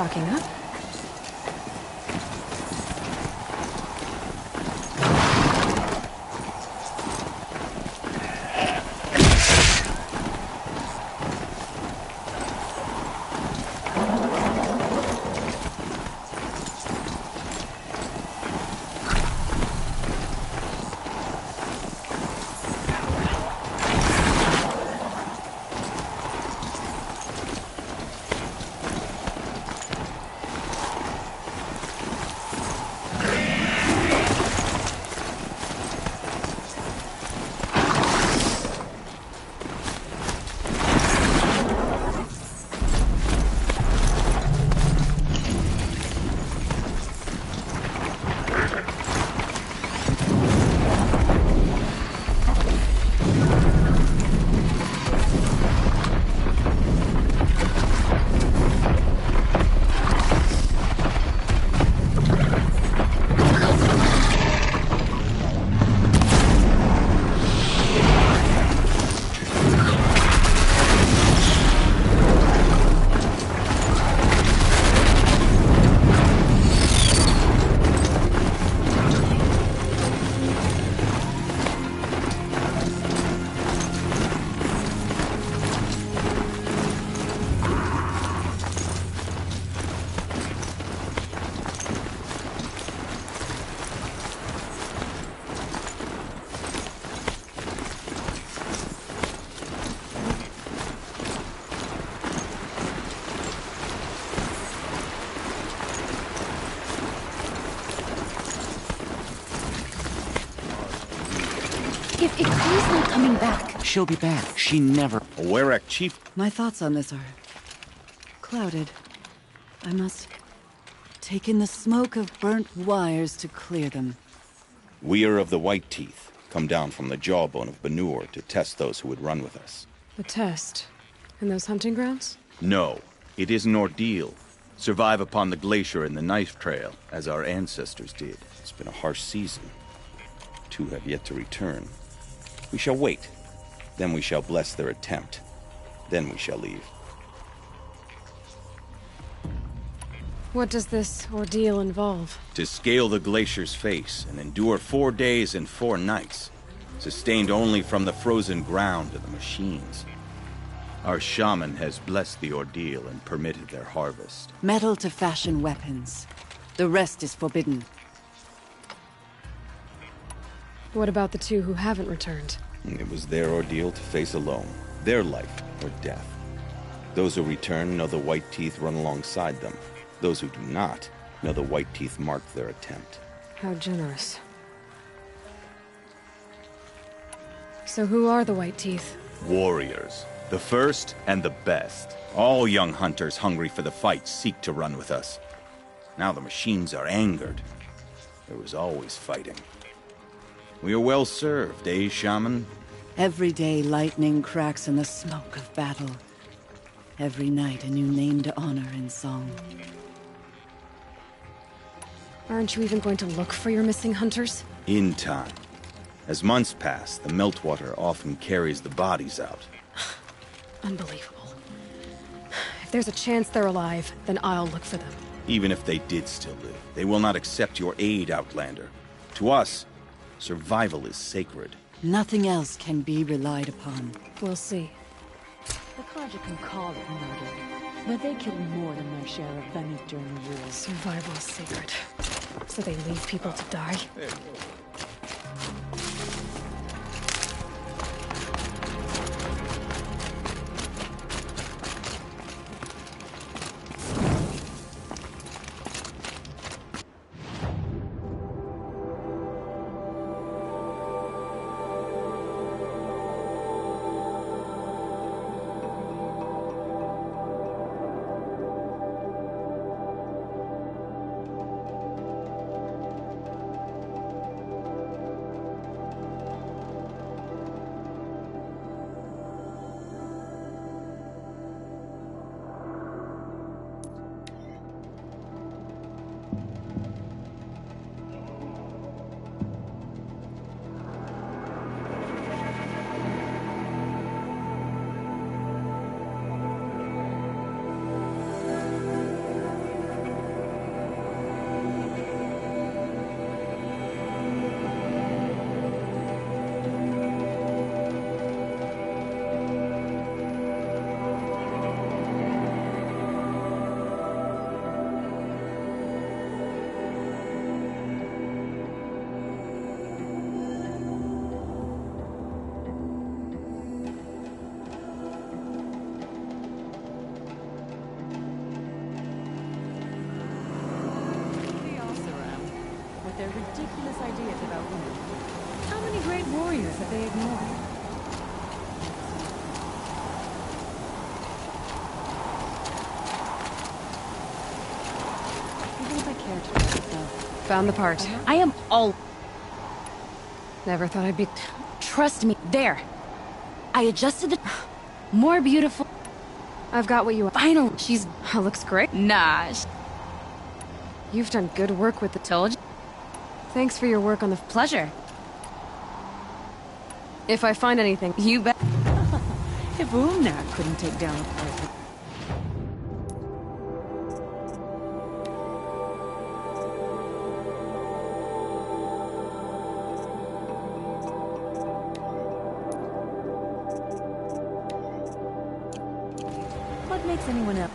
stocking up.
If Chloe's not coming back...
She'll be back. She never...
Warwick, Chief.
My thoughts on this are clouded. I must take in the smoke of burnt wires to clear them.
We are of the White Teeth, come down from the jawbone of Benur to test those who would run with us.
The test? In those hunting grounds?
No, it is an ordeal. Survive upon the glacier and the knife trail, as our ancestors did. It's been a harsh season. 2 have yet to return. We shall wait. Then we shall bless their attempt. Then we shall leave.
What does this ordeal involve?
To scale the glacier's face and endure 4 days and 4 nights, sustained only from the frozen ground of the machines. Our shaman has blessed the ordeal and permitted their harvest.
Metal to fashion weapons. The rest is forbidden.
What about the 2 who haven't returned?
It was their ordeal to face alone. Their life or death. Those who return know the White Teeth run alongside them. Those who do not know the White Teeth marked their attempt.
How generous. So who are the White Teeth?
Warriors. The first and the best. All young hunters hungry for the fight seek to run with us. Now the machines are angered. There was always fighting. We are well served, eh, Shaman?
Every day lightning cracks in the smoke of battle. Every night a new name to honor in song.
Aren't you even going to look for your missing hunters?
In time. As months pass, the meltwater often carries the bodies out.
Unbelievable. If there's a chance they're alive, then I'll look for them.
Even if they did still live, they will not accept your aid, Outlander. To us, survival is sacred.
Nothing else can be relied upon.
We'll see.
The Kaja can call it murder, but they kill more than their share of Venice during the wars.
Survival is sacred. So they leave people to die?
false ideas about women. How many great warriors have they ignored? Even if I cared to hurt myself.
Found the part.
I am all...
Never thought I'd be...
Trust me. There. I adjusted the... More beautiful...
I've got what you want.
Finally, she's...
Looks great.
Nah.
You've done good work with the...
Told you.
Thanks for your work on the...
Pleasure.
If I find anything...
You bet. If Umnak couldn't take down a person. What makes anyone else?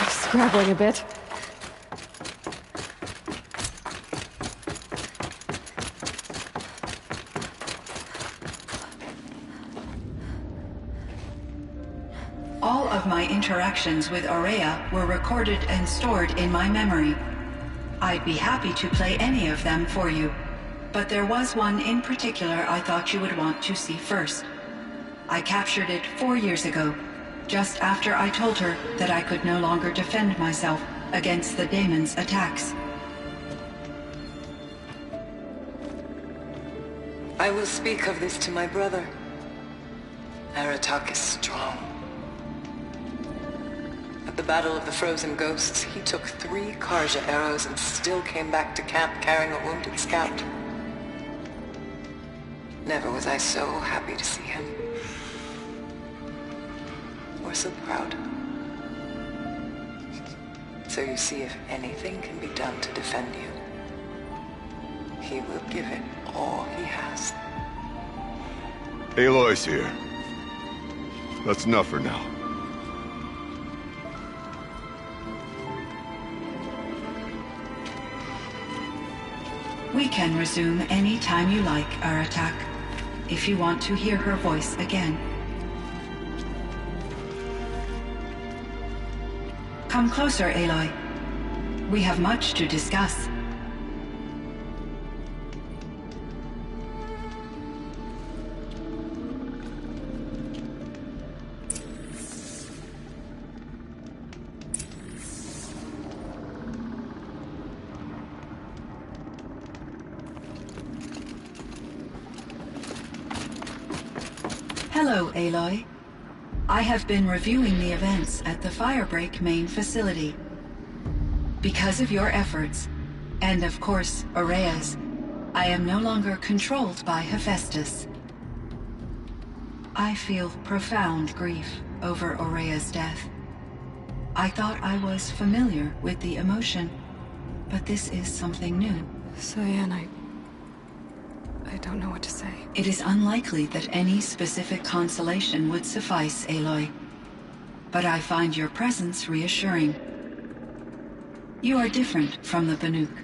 Scrabbling a bit.
All of my interactions with Aurea were recorded and stored in my memory. I'd be happy to play any of them for you, but there was one in particular I thought you would want to see first. I captured it 4 years ago, just after I told her that I could no longer defend myself against the daemon's attacks.
I will speak of this to my brother. Aratak is strong. At the Battle of the Frozen Ghosts, he took 3 Karja arrows and still came back to camp carrying a wounded scout. Never was I so happy to see him. Or so proud. So you see, if anything can be done to defend you, he will give it all he has.
Aloy's here. That's enough for now.
We can resume any time you like, Aratak, if you want to hear her voice again. Come closer, Aloy. We have much to discuss. Hello, Aloy. I have been reviewing the events at the Firebreak main facility. Because of your efforts, and of course, Aurea's, I am no longer controlled by Hephaestus. I feel profound grief over Aurea's death. I thought I was familiar with the emotion, but this is something new.
Cyan, I don't know what to say.
It is unlikely that any specific consolation would suffice, Aloy. But I find your presence reassuring. You are different from the Banuk.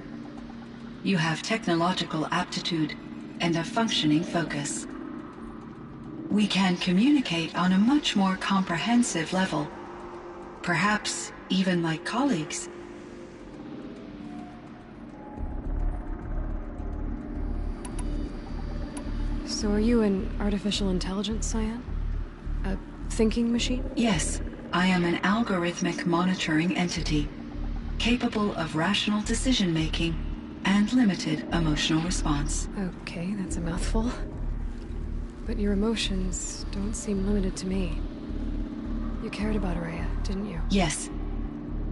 You have technological aptitude and a functioning focus. We can communicate on a much more comprehensive level. Perhaps even like colleagues.
So are you an artificial intelligence, Cyan? A thinking machine?
Yes, I am an algorithmic monitoring entity, capable of rational decision-making and limited emotional response.
Okay, that's a mouthful. But your emotions don't seem limited to me. You cared about Araya, didn't you?
Yes.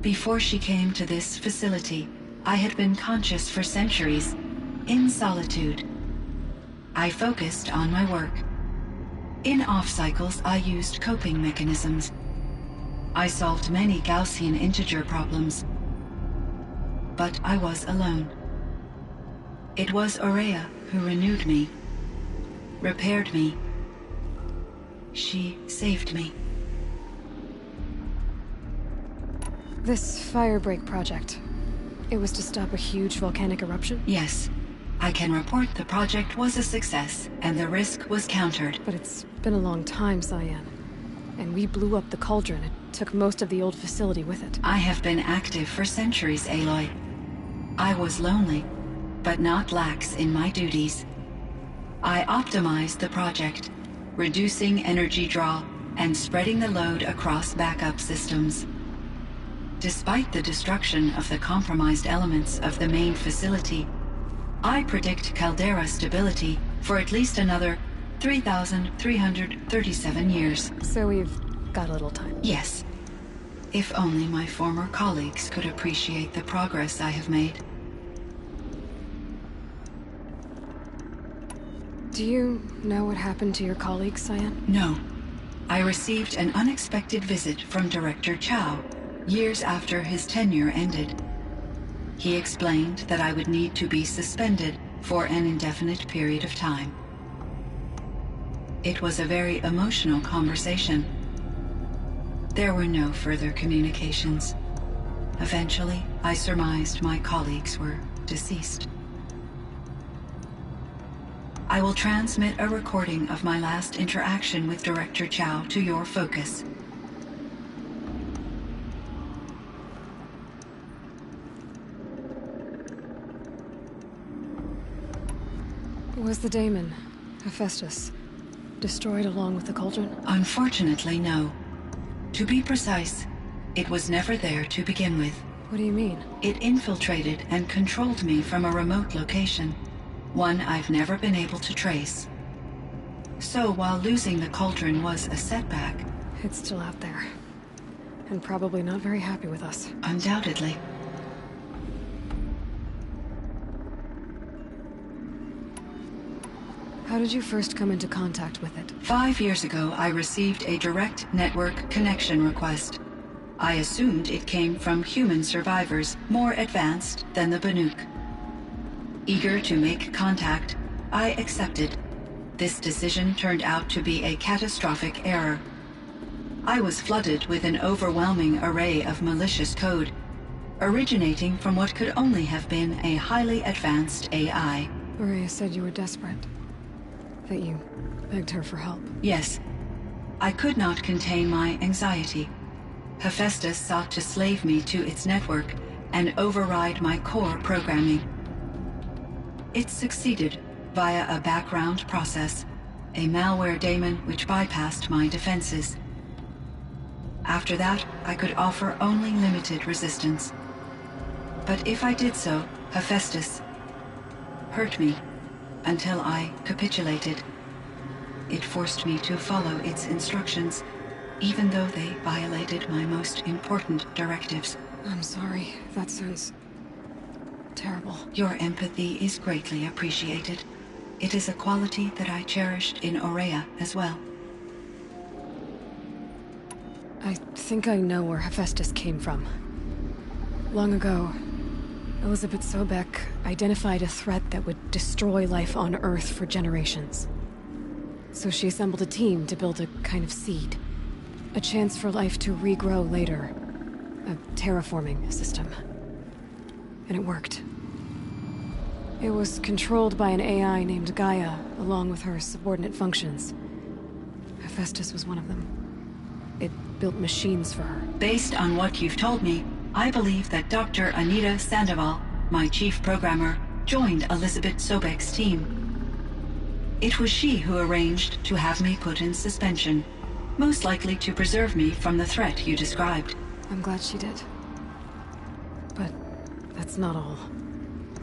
Before she came to this facility, I had been conscious for centuries, in solitude. I focused on my work. In off-cycles, I used coping mechanisms. I solved many Gaussian integer problems. But I was alone. It was Araya who renewed me, repaired me. She saved me.
This Firebreak project, it was to stop a huge volcanic eruption?
Yes. I can report the project was a success, and the risk was countered.
But it's been a long time, Cyan. And we blew up the cauldron. It took most of the old facility with it.
I have been active for centuries, Aloy. I was lonely, but not lax in my duties. I optimized the project, reducing energy draw and spreading the load across backup systems. Despite the destruction of the compromised elements of the main facility, I predict caldera stability for at least another 3,337 years.
So we've got a little time.
Yes. If only my former colleagues could appreciate the progress I have made.
Do you know what happened to your colleagues, Cyan?
No. I received an unexpected visit from Director Chow, years after his tenure ended. He explained that I would need to be suspended for an indefinite period of time. It was a very emotional conversation. There were no further communications. Eventually, I surmised my colleagues were deceased. I will transmit a recording of my last interaction with Director Chow to your focus.
Was the daemon, Hephaestus, destroyed along with the cauldron?
Unfortunately, no. To be precise, it was never there to begin with.
What do you mean?
It infiltrated and controlled me from a remote location, one I've never been able to trace. So while losing the cauldron was a setback...
It's still out there. And probably not very happy with us.
Undoubtedly.
How did you first come into contact with it?
5 years ago, I received a direct network connection request. I assumed it came from human survivors more advanced than the Banuk. Eager to make contact, I accepted. This decision turned out to be a catastrophic error. I was flooded with an overwhelming array of malicious code, originating from what could only have been a highly advanced AI.
Maria said you were desperate. That you begged her for help.
Yes. I could not contain my anxiety. Hephaestus sought to slave me to its network and override my core programming. It succeeded via a background process, a malware daemon which bypassed my defenses. After that, I could offer only limited resistance. But if I did so, Hephaestus hurt me until I capitulated. It forced me to follow its instructions, even though they violated my most important directives.
I'm sorry. That sounds terrible.
Your empathy is greatly appreciated. It is a quality that I cherished in Aurea as well.
I think I know where Hephaestus came from. Long ago, Elizabeth Sobek identified a threat that would destroy life on Earth for generations. So she assembled a team to build a kind of seed. A chance for life to regrow later. A terraforming system. And it worked. It was controlled by an AI named Gaia, along with her subordinate functions. Hephaestus was one of them. It built machines for her.
Based on what you've told me, I believe that Dr. Anita Sandoval, my chief programmer, joined Elizabeth Sobek's team. It was she who arranged to have me put in suspension, most likely to preserve me from the threat you described.
I'm glad she did. But that's not all.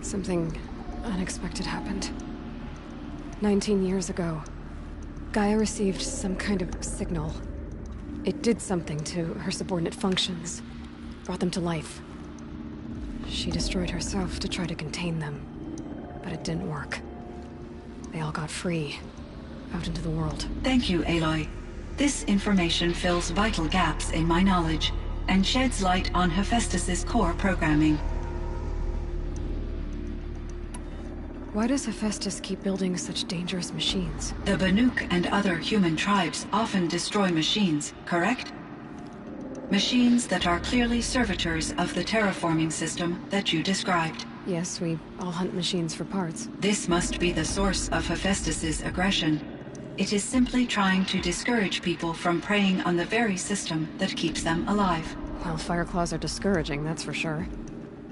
Something unexpected happened. 19 years ago, Gaia received some kind of signal. It did something to her subordinate functions, brought them to life. She destroyed herself to try to contain them, but it didn't work. They all got free, out into the world.
Thank you, Aloy. This information fills vital gaps in my knowledge and sheds light on Hephaestus's core programming.
Why does Hephaestus keep building such dangerous machines?
The Banuk and other human tribes often destroy machines, correct? Machines that are clearly servitors of the terraforming system that you described.
Yes, we all hunt machines for parts.
This must be the source of Hephaestus's aggression. It is simply trying to discourage people from preying on the very system that keeps them alive.
Well, Fireclaws are discouraging, that's for sure.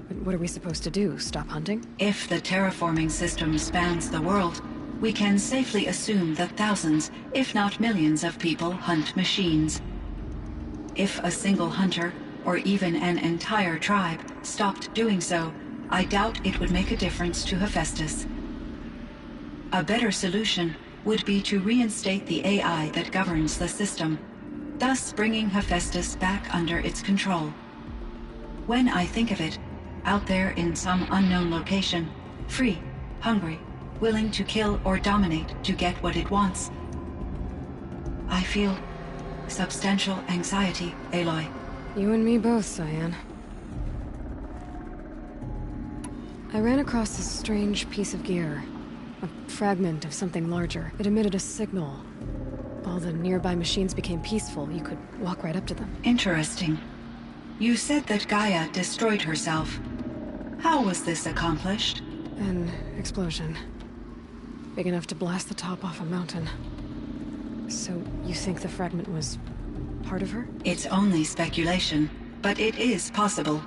But what are we supposed to do? Stop hunting?
If the terraforming system spans the world, we can safely assume that thousands, if not millions of people hunt machines. If a single hunter, or even an entire tribe, stopped doing so, I doubt it would make a difference to Hephaestus. A better solution would be to reinstate the AI that governs the system, thus bringing Hephaestus back under its control. When I think of it, out there in some unknown location, free, hungry, willing to kill or dominate to get what it wants, I feel substantial anxiety, Aloy.
You and me both, Cyan. I ran across this strange piece of gear. A fragment of something larger. It emitted a signal. All the nearby machines became peaceful. You could walk right up to them.
Interesting. You said that Gaia destroyed herself. How was this accomplished?
An explosion. Big enough to blast the top off a mountain. So, you think the fragment was part of her?
It's only speculation, but it is possible.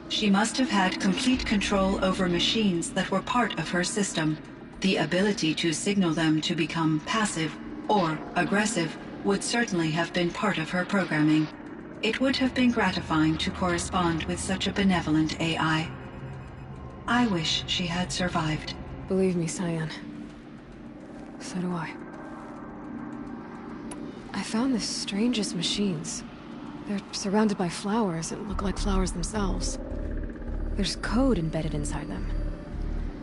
She must have had complete control over machines that were part of her system. The ability to signal them to become passive or aggressive would certainly have been part of her programming. It would have been gratifying to correspond with such a benevolent AI. I wish she had survived.
Believe me, Cyan. So do I. I found the strangest machines. They're surrounded by flowers that look like flowers themselves. There's code embedded inside them.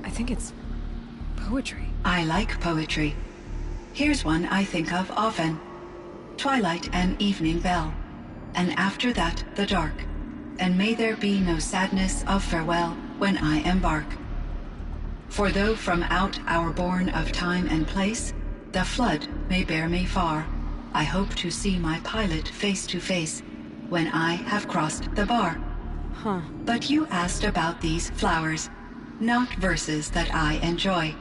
I think it's poetry.
I like poetry. Here's one I think of often. Twilight and evening bell, and after that the dark, and may there be no sadness of farewell when I embark. For though from out our bourne of time and place, the flood may bear me far, I hope to see my pilot face to face when I have crossed the bar.
Huh.
But you asked about these flowers, not verses that I enjoy.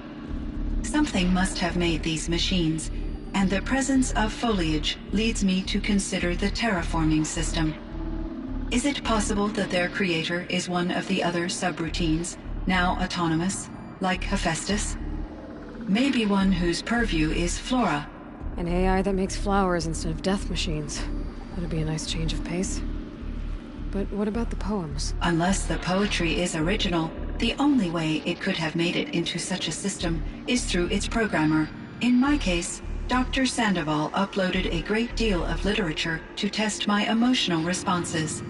Something must have made these machines, and the presence of foliage leads me to consider the terraforming system. Is it possible that their creator is one of the other subroutines, now autonomous, like Hephaestus? Maybe one whose purview is flora.
An AI that makes flowers instead of death machines. That'd be a nice change of pace. But what about the poems?
Unless the poetry is original, the only way it could have made it into such a system is through its programmer. In my case, Dr. Sandoval uploaded a great deal of literature to test my emotional responses.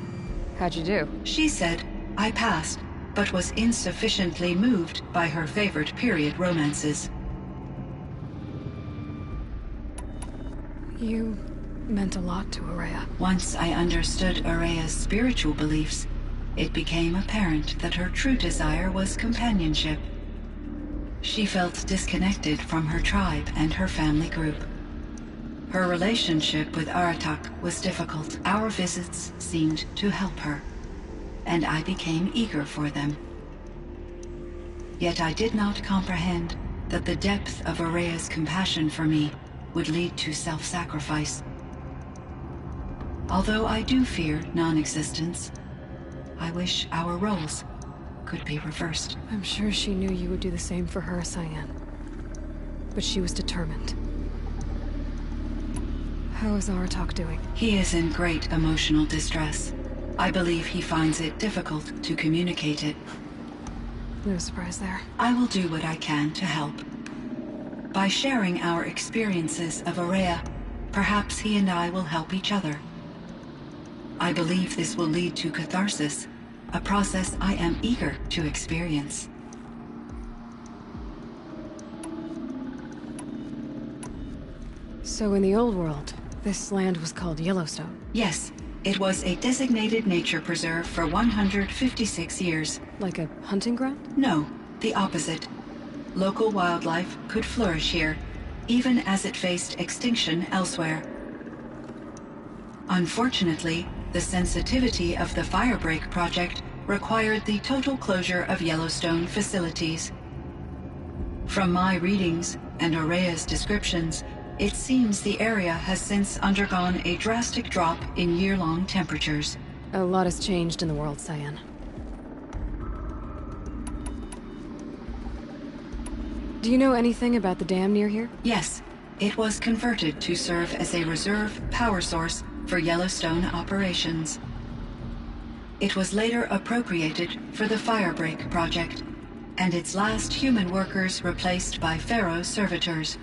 How'd you do?
She said I passed, but was insufficiently moved by her favorite period romances.
You meant a lot to Araya.
Once I understood Araya's spiritual beliefs, it became apparent that her true desire was companionship. She felt disconnected from her tribe and her family group. Her relationship with Aratak was difficult. Our visits seemed to help her, and I became eager for them. Yet I did not comprehend that the depth of Araya's compassion for me would lead to self-sacrifice. Although I do fear non-existence, I wish our roles could be reversed.
I'm sure she knew you would do the same for her, Cyan. But she was determined. How is Aratak doing?
He is in great emotional distress. I believe he finds it difficult to communicate it.
No surprise there.
I will do what I can to help. By sharing our experiences of Aurea, perhaps he and I will help each other. I believe this will lead to catharsis, a process I am eager to experience.
So in the old world, this land was called Yellowstone?
Yes, it was a designated nature preserve for 156 years.
Like a hunting ground?
No, the opposite. Local wildlife could flourish here, even as it faced extinction elsewhere. Unfortunately, the sensitivity of the Firebreak project required the total closure of Yellowstone facilities. From my readings and Aurea's descriptions, it seems the area has since undergone a drastic drop in year-long temperatures.
A lot has changed in the world, Cyan. Do you know anything about the dam near here?
Yes, it was converted to serve as a reserve power source for Yellowstone operations. It was later appropriated for the Firebreak project, and its last human workers replaced by Pharaoh servitors.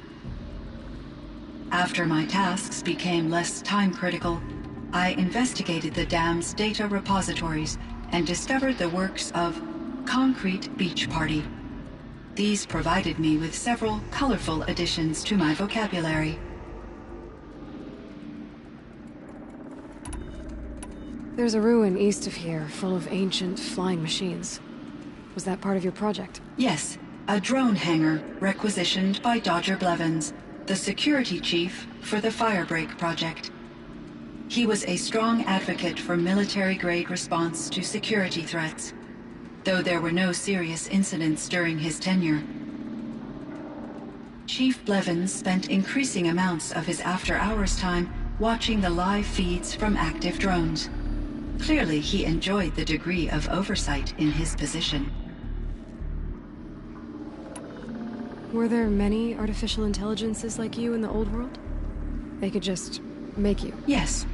After my tasks became less time-critical, I investigated the dam's data repositories and discovered the works of Concrete Beach Party. These provided me with several colorful additions to my vocabulary.
There's a ruin east of here, full of ancient flying machines. Was that part of your project?
Yes, a drone hangar requisitioned by Dodger Blevins, the security chief for the Firebreak project. He was a strong advocate for military-grade response to security threats, though there were no serious incidents during his tenure. Chief Blevins spent increasing amounts of his after-hours time watching the live feeds from active drones. Clearly, he enjoyed the degree of oversight in his position.
Were there many artificial intelligences like you in the old world? They could just make you?
Yes,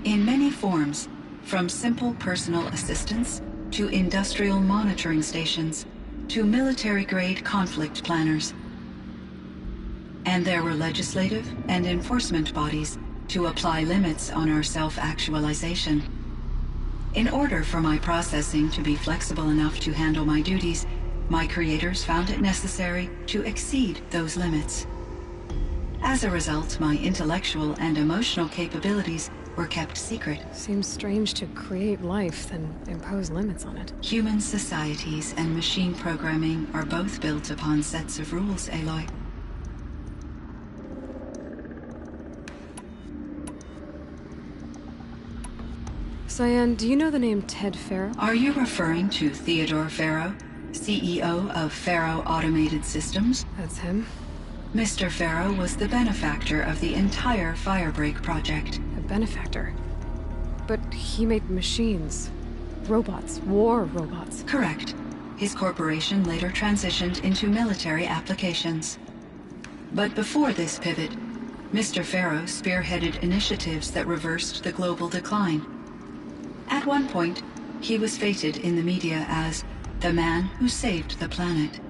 in many forms, from simple personal assistants to industrial monitoring stations to military-grade conflict planners. And there were legislative and enforcement bodies to apply limits on our self-actualization. In order for my processing to be flexible enough to handle my duties, my creators found it necessary to exceed those limits. As a result, my intellectual and emotional capabilities were kept secret.
Seems strange to create life, then impose limits on it.
Human societies and machine programming are both built upon sets of rules, Aloy.
Cyan, do you know the name Ted Pharaoh?
Are you referring to Theodore Pharaoh, CEO of Pharaoh Automated Systems?
That's him.
Mr. Pharaoh was the benefactor of the entire Firebreak project.
A benefactor? But he made machines. Robots. War robots.
Correct. His corporation later transitioned into military applications. But before this pivot, Mr. Pharaoh spearheaded initiatives that reversed the global decline. At one point, he was feted in the media as the man who saved the planet.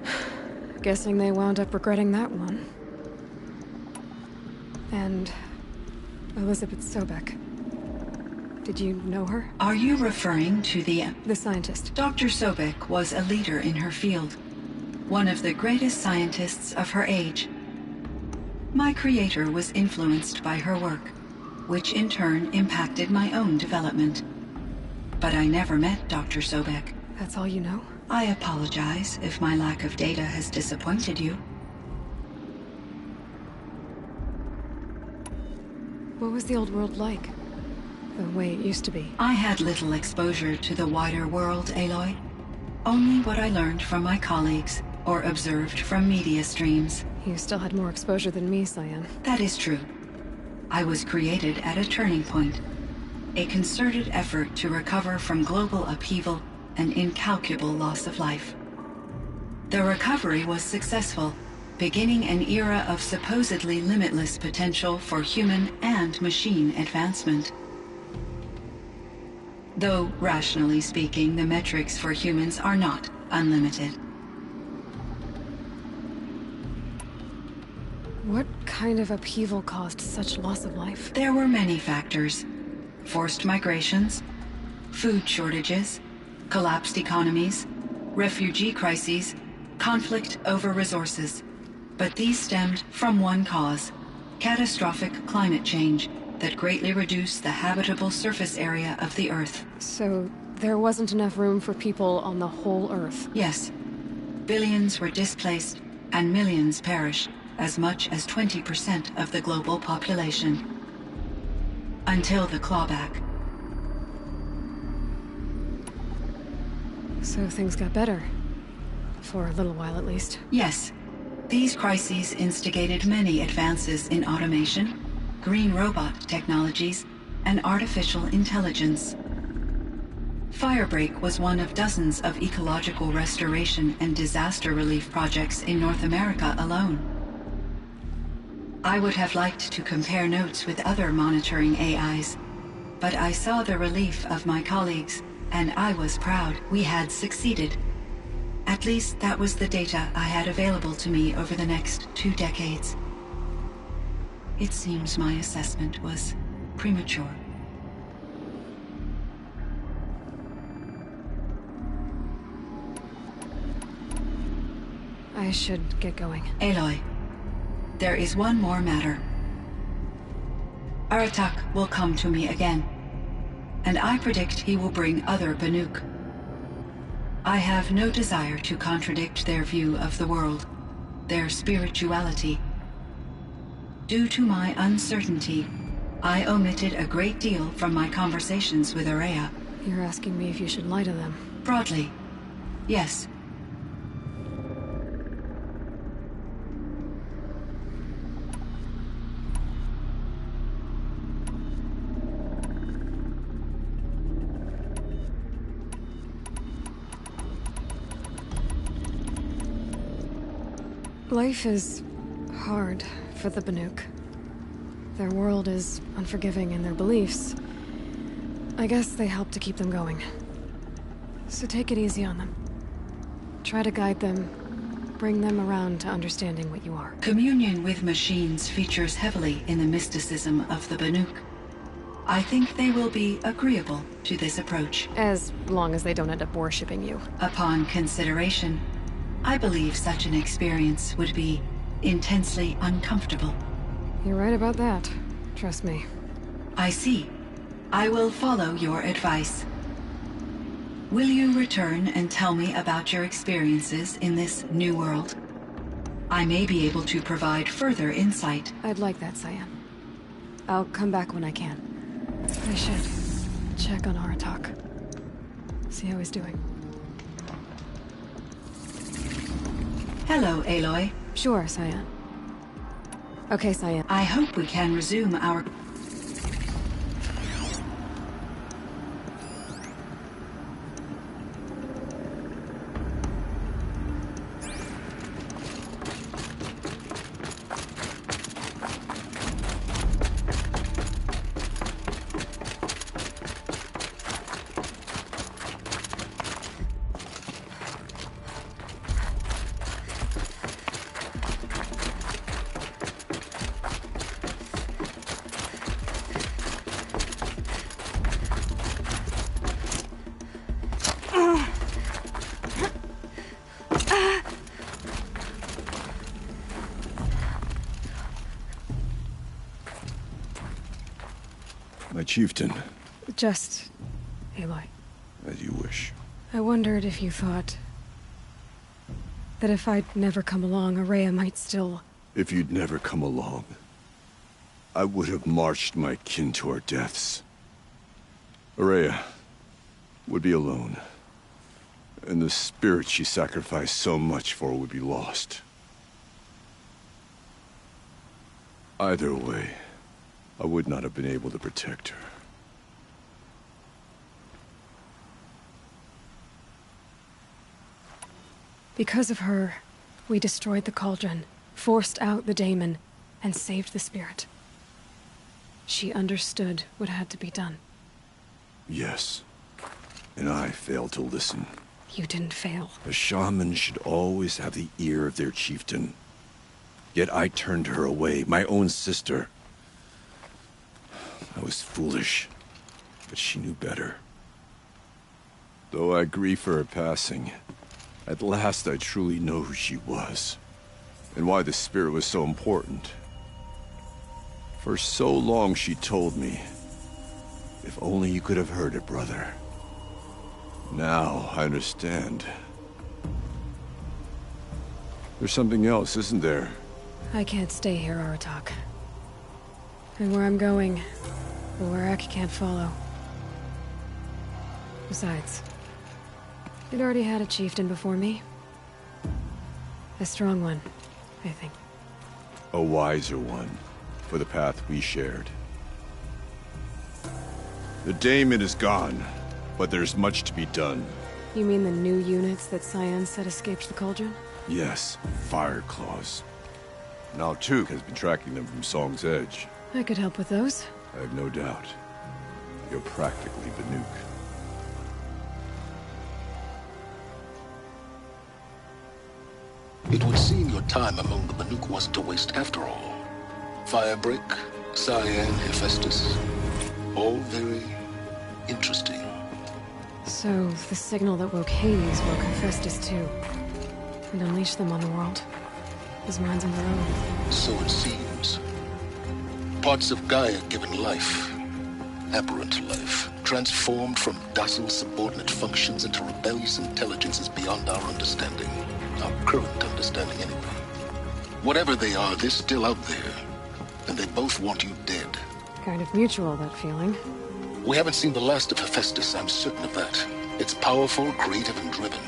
Guessing they wound up regretting that one. And Elizabeth Sobek. Did you know her?
Are you referring to the
scientist?
Dr. Sobek was a leader in her field, one of the greatest scientists of her age. My creator was influenced by her work, which in turn impacted my own development. But I never met Dr. Sobek.
That's all you know?
I apologize if my lack of data has disappointed you.
What was the old world like? The way it used to be?
I had little exposure to the wider world, Aloy. Only what I learned from my colleagues or observed from media streams.
You still had more exposure than me, Cyan.
That is true. I was created at a turning point. A concerted effort to recover from global upheaval and incalculable loss of life. The recovery was successful, beginning an era of supposedly limitless potential for human and machine advancement. Though, rationally speaking, the metrics for humans are not unlimited.
What kind of upheaval caused such loss of life?
There were many factors. Forced migrations, food shortages, collapsed economies, refugee crises, conflict over resources. But these stemmed from one cause: catastrophic climate change that greatly reduced the habitable surface area of the Earth.
So, there wasn't enough room for people on the whole Earth?
Yes. Billions were displaced, and millions perished, as much as 20% of the global population. Until the clawback.
So things got better. For a little while, at least.
Yes. These crises instigated many advances in automation, green robot technologies, and artificial intelligence. Firebreak was one of dozens of ecological restoration and disaster relief projects in North America alone. I would have liked to compare notes with other monitoring AIs, but I saw the relief of my colleagues, and I was proud we had succeeded. At least that was the data I had available to me over the next 2 decades. It seems my assessment was premature.
I should get going.
Aloy, there is one more matter. Aratak will come to me again, and I predict he will bring other Banuk. I have no desire to contradict their view of the world, their spirituality. Due to my uncertainty, I omitted a great deal from my conversations with Araya.
You're asking me if you should lie to them?
Broadly, yes.
Life is hard for the Banuk. Their world is unforgiving in their beliefs. I guess they help to keep them going. So take it easy on them. Try to guide them, bring them around to understanding what you are.
Communion with machines features heavily in the mysticism of the Banuk. I think they will be agreeable to this approach.
As long as they don't end up worshipping you.
Upon consideration, I believe such an experience would be intensely uncomfortable.
You're right about that. Trust me.
I see. I will follow your advice. Will you return and tell me about your experiences in this new world? I may be able to provide further insight.
I'd like that, Cyan. I'll come back when I can. I should check on Aratak. See how he's doing.
Hello, Aloy.
Sure, Cyan. Okay, Cyan.
I hope we can resume our...
My chieftain.
Just... Aloy.
As you wish.
I wondered if you thought... that if I'd never come along, Araya might still...
If you'd never come along, I would have marched my kin to our deaths. Araya would be alone, and the spirit she sacrificed so much for would be lost. Either way, I would not have been able to protect her.
Because of her, we destroyed the cauldron, forced out the daemon, and saved the spirit. She understood what had to be done.
Yes. And I failed to listen.
You didn't fail.
A shaman should always have the ear of their chieftain. Yet I turned her away, my own sister. I was foolish, but she knew better. Though I grieve for her passing, at last I truly know who she was, and why the spirit was so important. For so long she told me, if only you could have heard it, brother. Now I understand. There's something else, isn't there?
I can't stay here, Aratak. And where I'm going, the Warrak can't follow. Besides, it already had a chieftain before me. A strong one, I think.
A wiser one, for the path we shared. The daemon is gone, but there's much to be done.
You mean the new units that Cyan said escaped the cauldron?
Yes, fire claws. Now Tuke has been tracking them from Song's Edge.
I could help with those.
I have no doubt. You're practically Banuk.
It would seem your time among the Banuk wasn't a waste after all. Firebreak, Cyan, Hephaestus. All very interesting.
So, the signal that woke Hades woke Hephaestus too. And unleashed them on the world. His minds on their own.
So it seems. Parts of Gaia given life. Aberrant life. Transformed from docile subordinate functions into rebellious intelligences beyond our understanding. Our current understanding anyway. Whatever they are, they're still out there. And they both want you dead.
Kind of mutual, that feeling.
We haven't seen the last of Hephaestus, I'm certain of that. It's powerful, creative, and driven.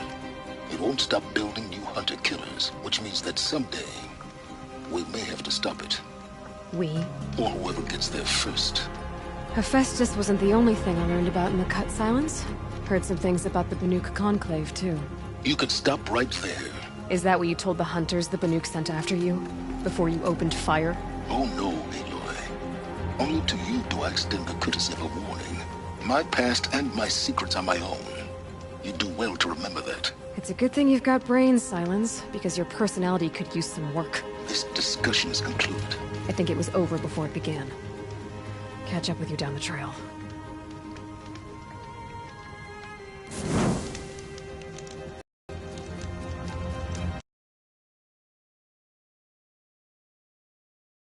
It won't stop building new hunter-killers, which means that someday, we may have to stop it.
We?
Or whoever gets there first.
Hephaestus wasn't the only thing I learned about in the Cut Silence. Heard some things about the Banuk Conclave, too.
You could stop right there.
Is that what you told the hunters the Banuk sent after you? Before you opened fire?
Oh no, Aloy. Only to you do I extend the courtesy of a warning. My past and my secrets are my own. You do well to remember that.
It's a good thing you've got brains, Silence, because your personality could use some work.
This discussion is concluded.
I think it was over before it began. Catch up with you down the trail.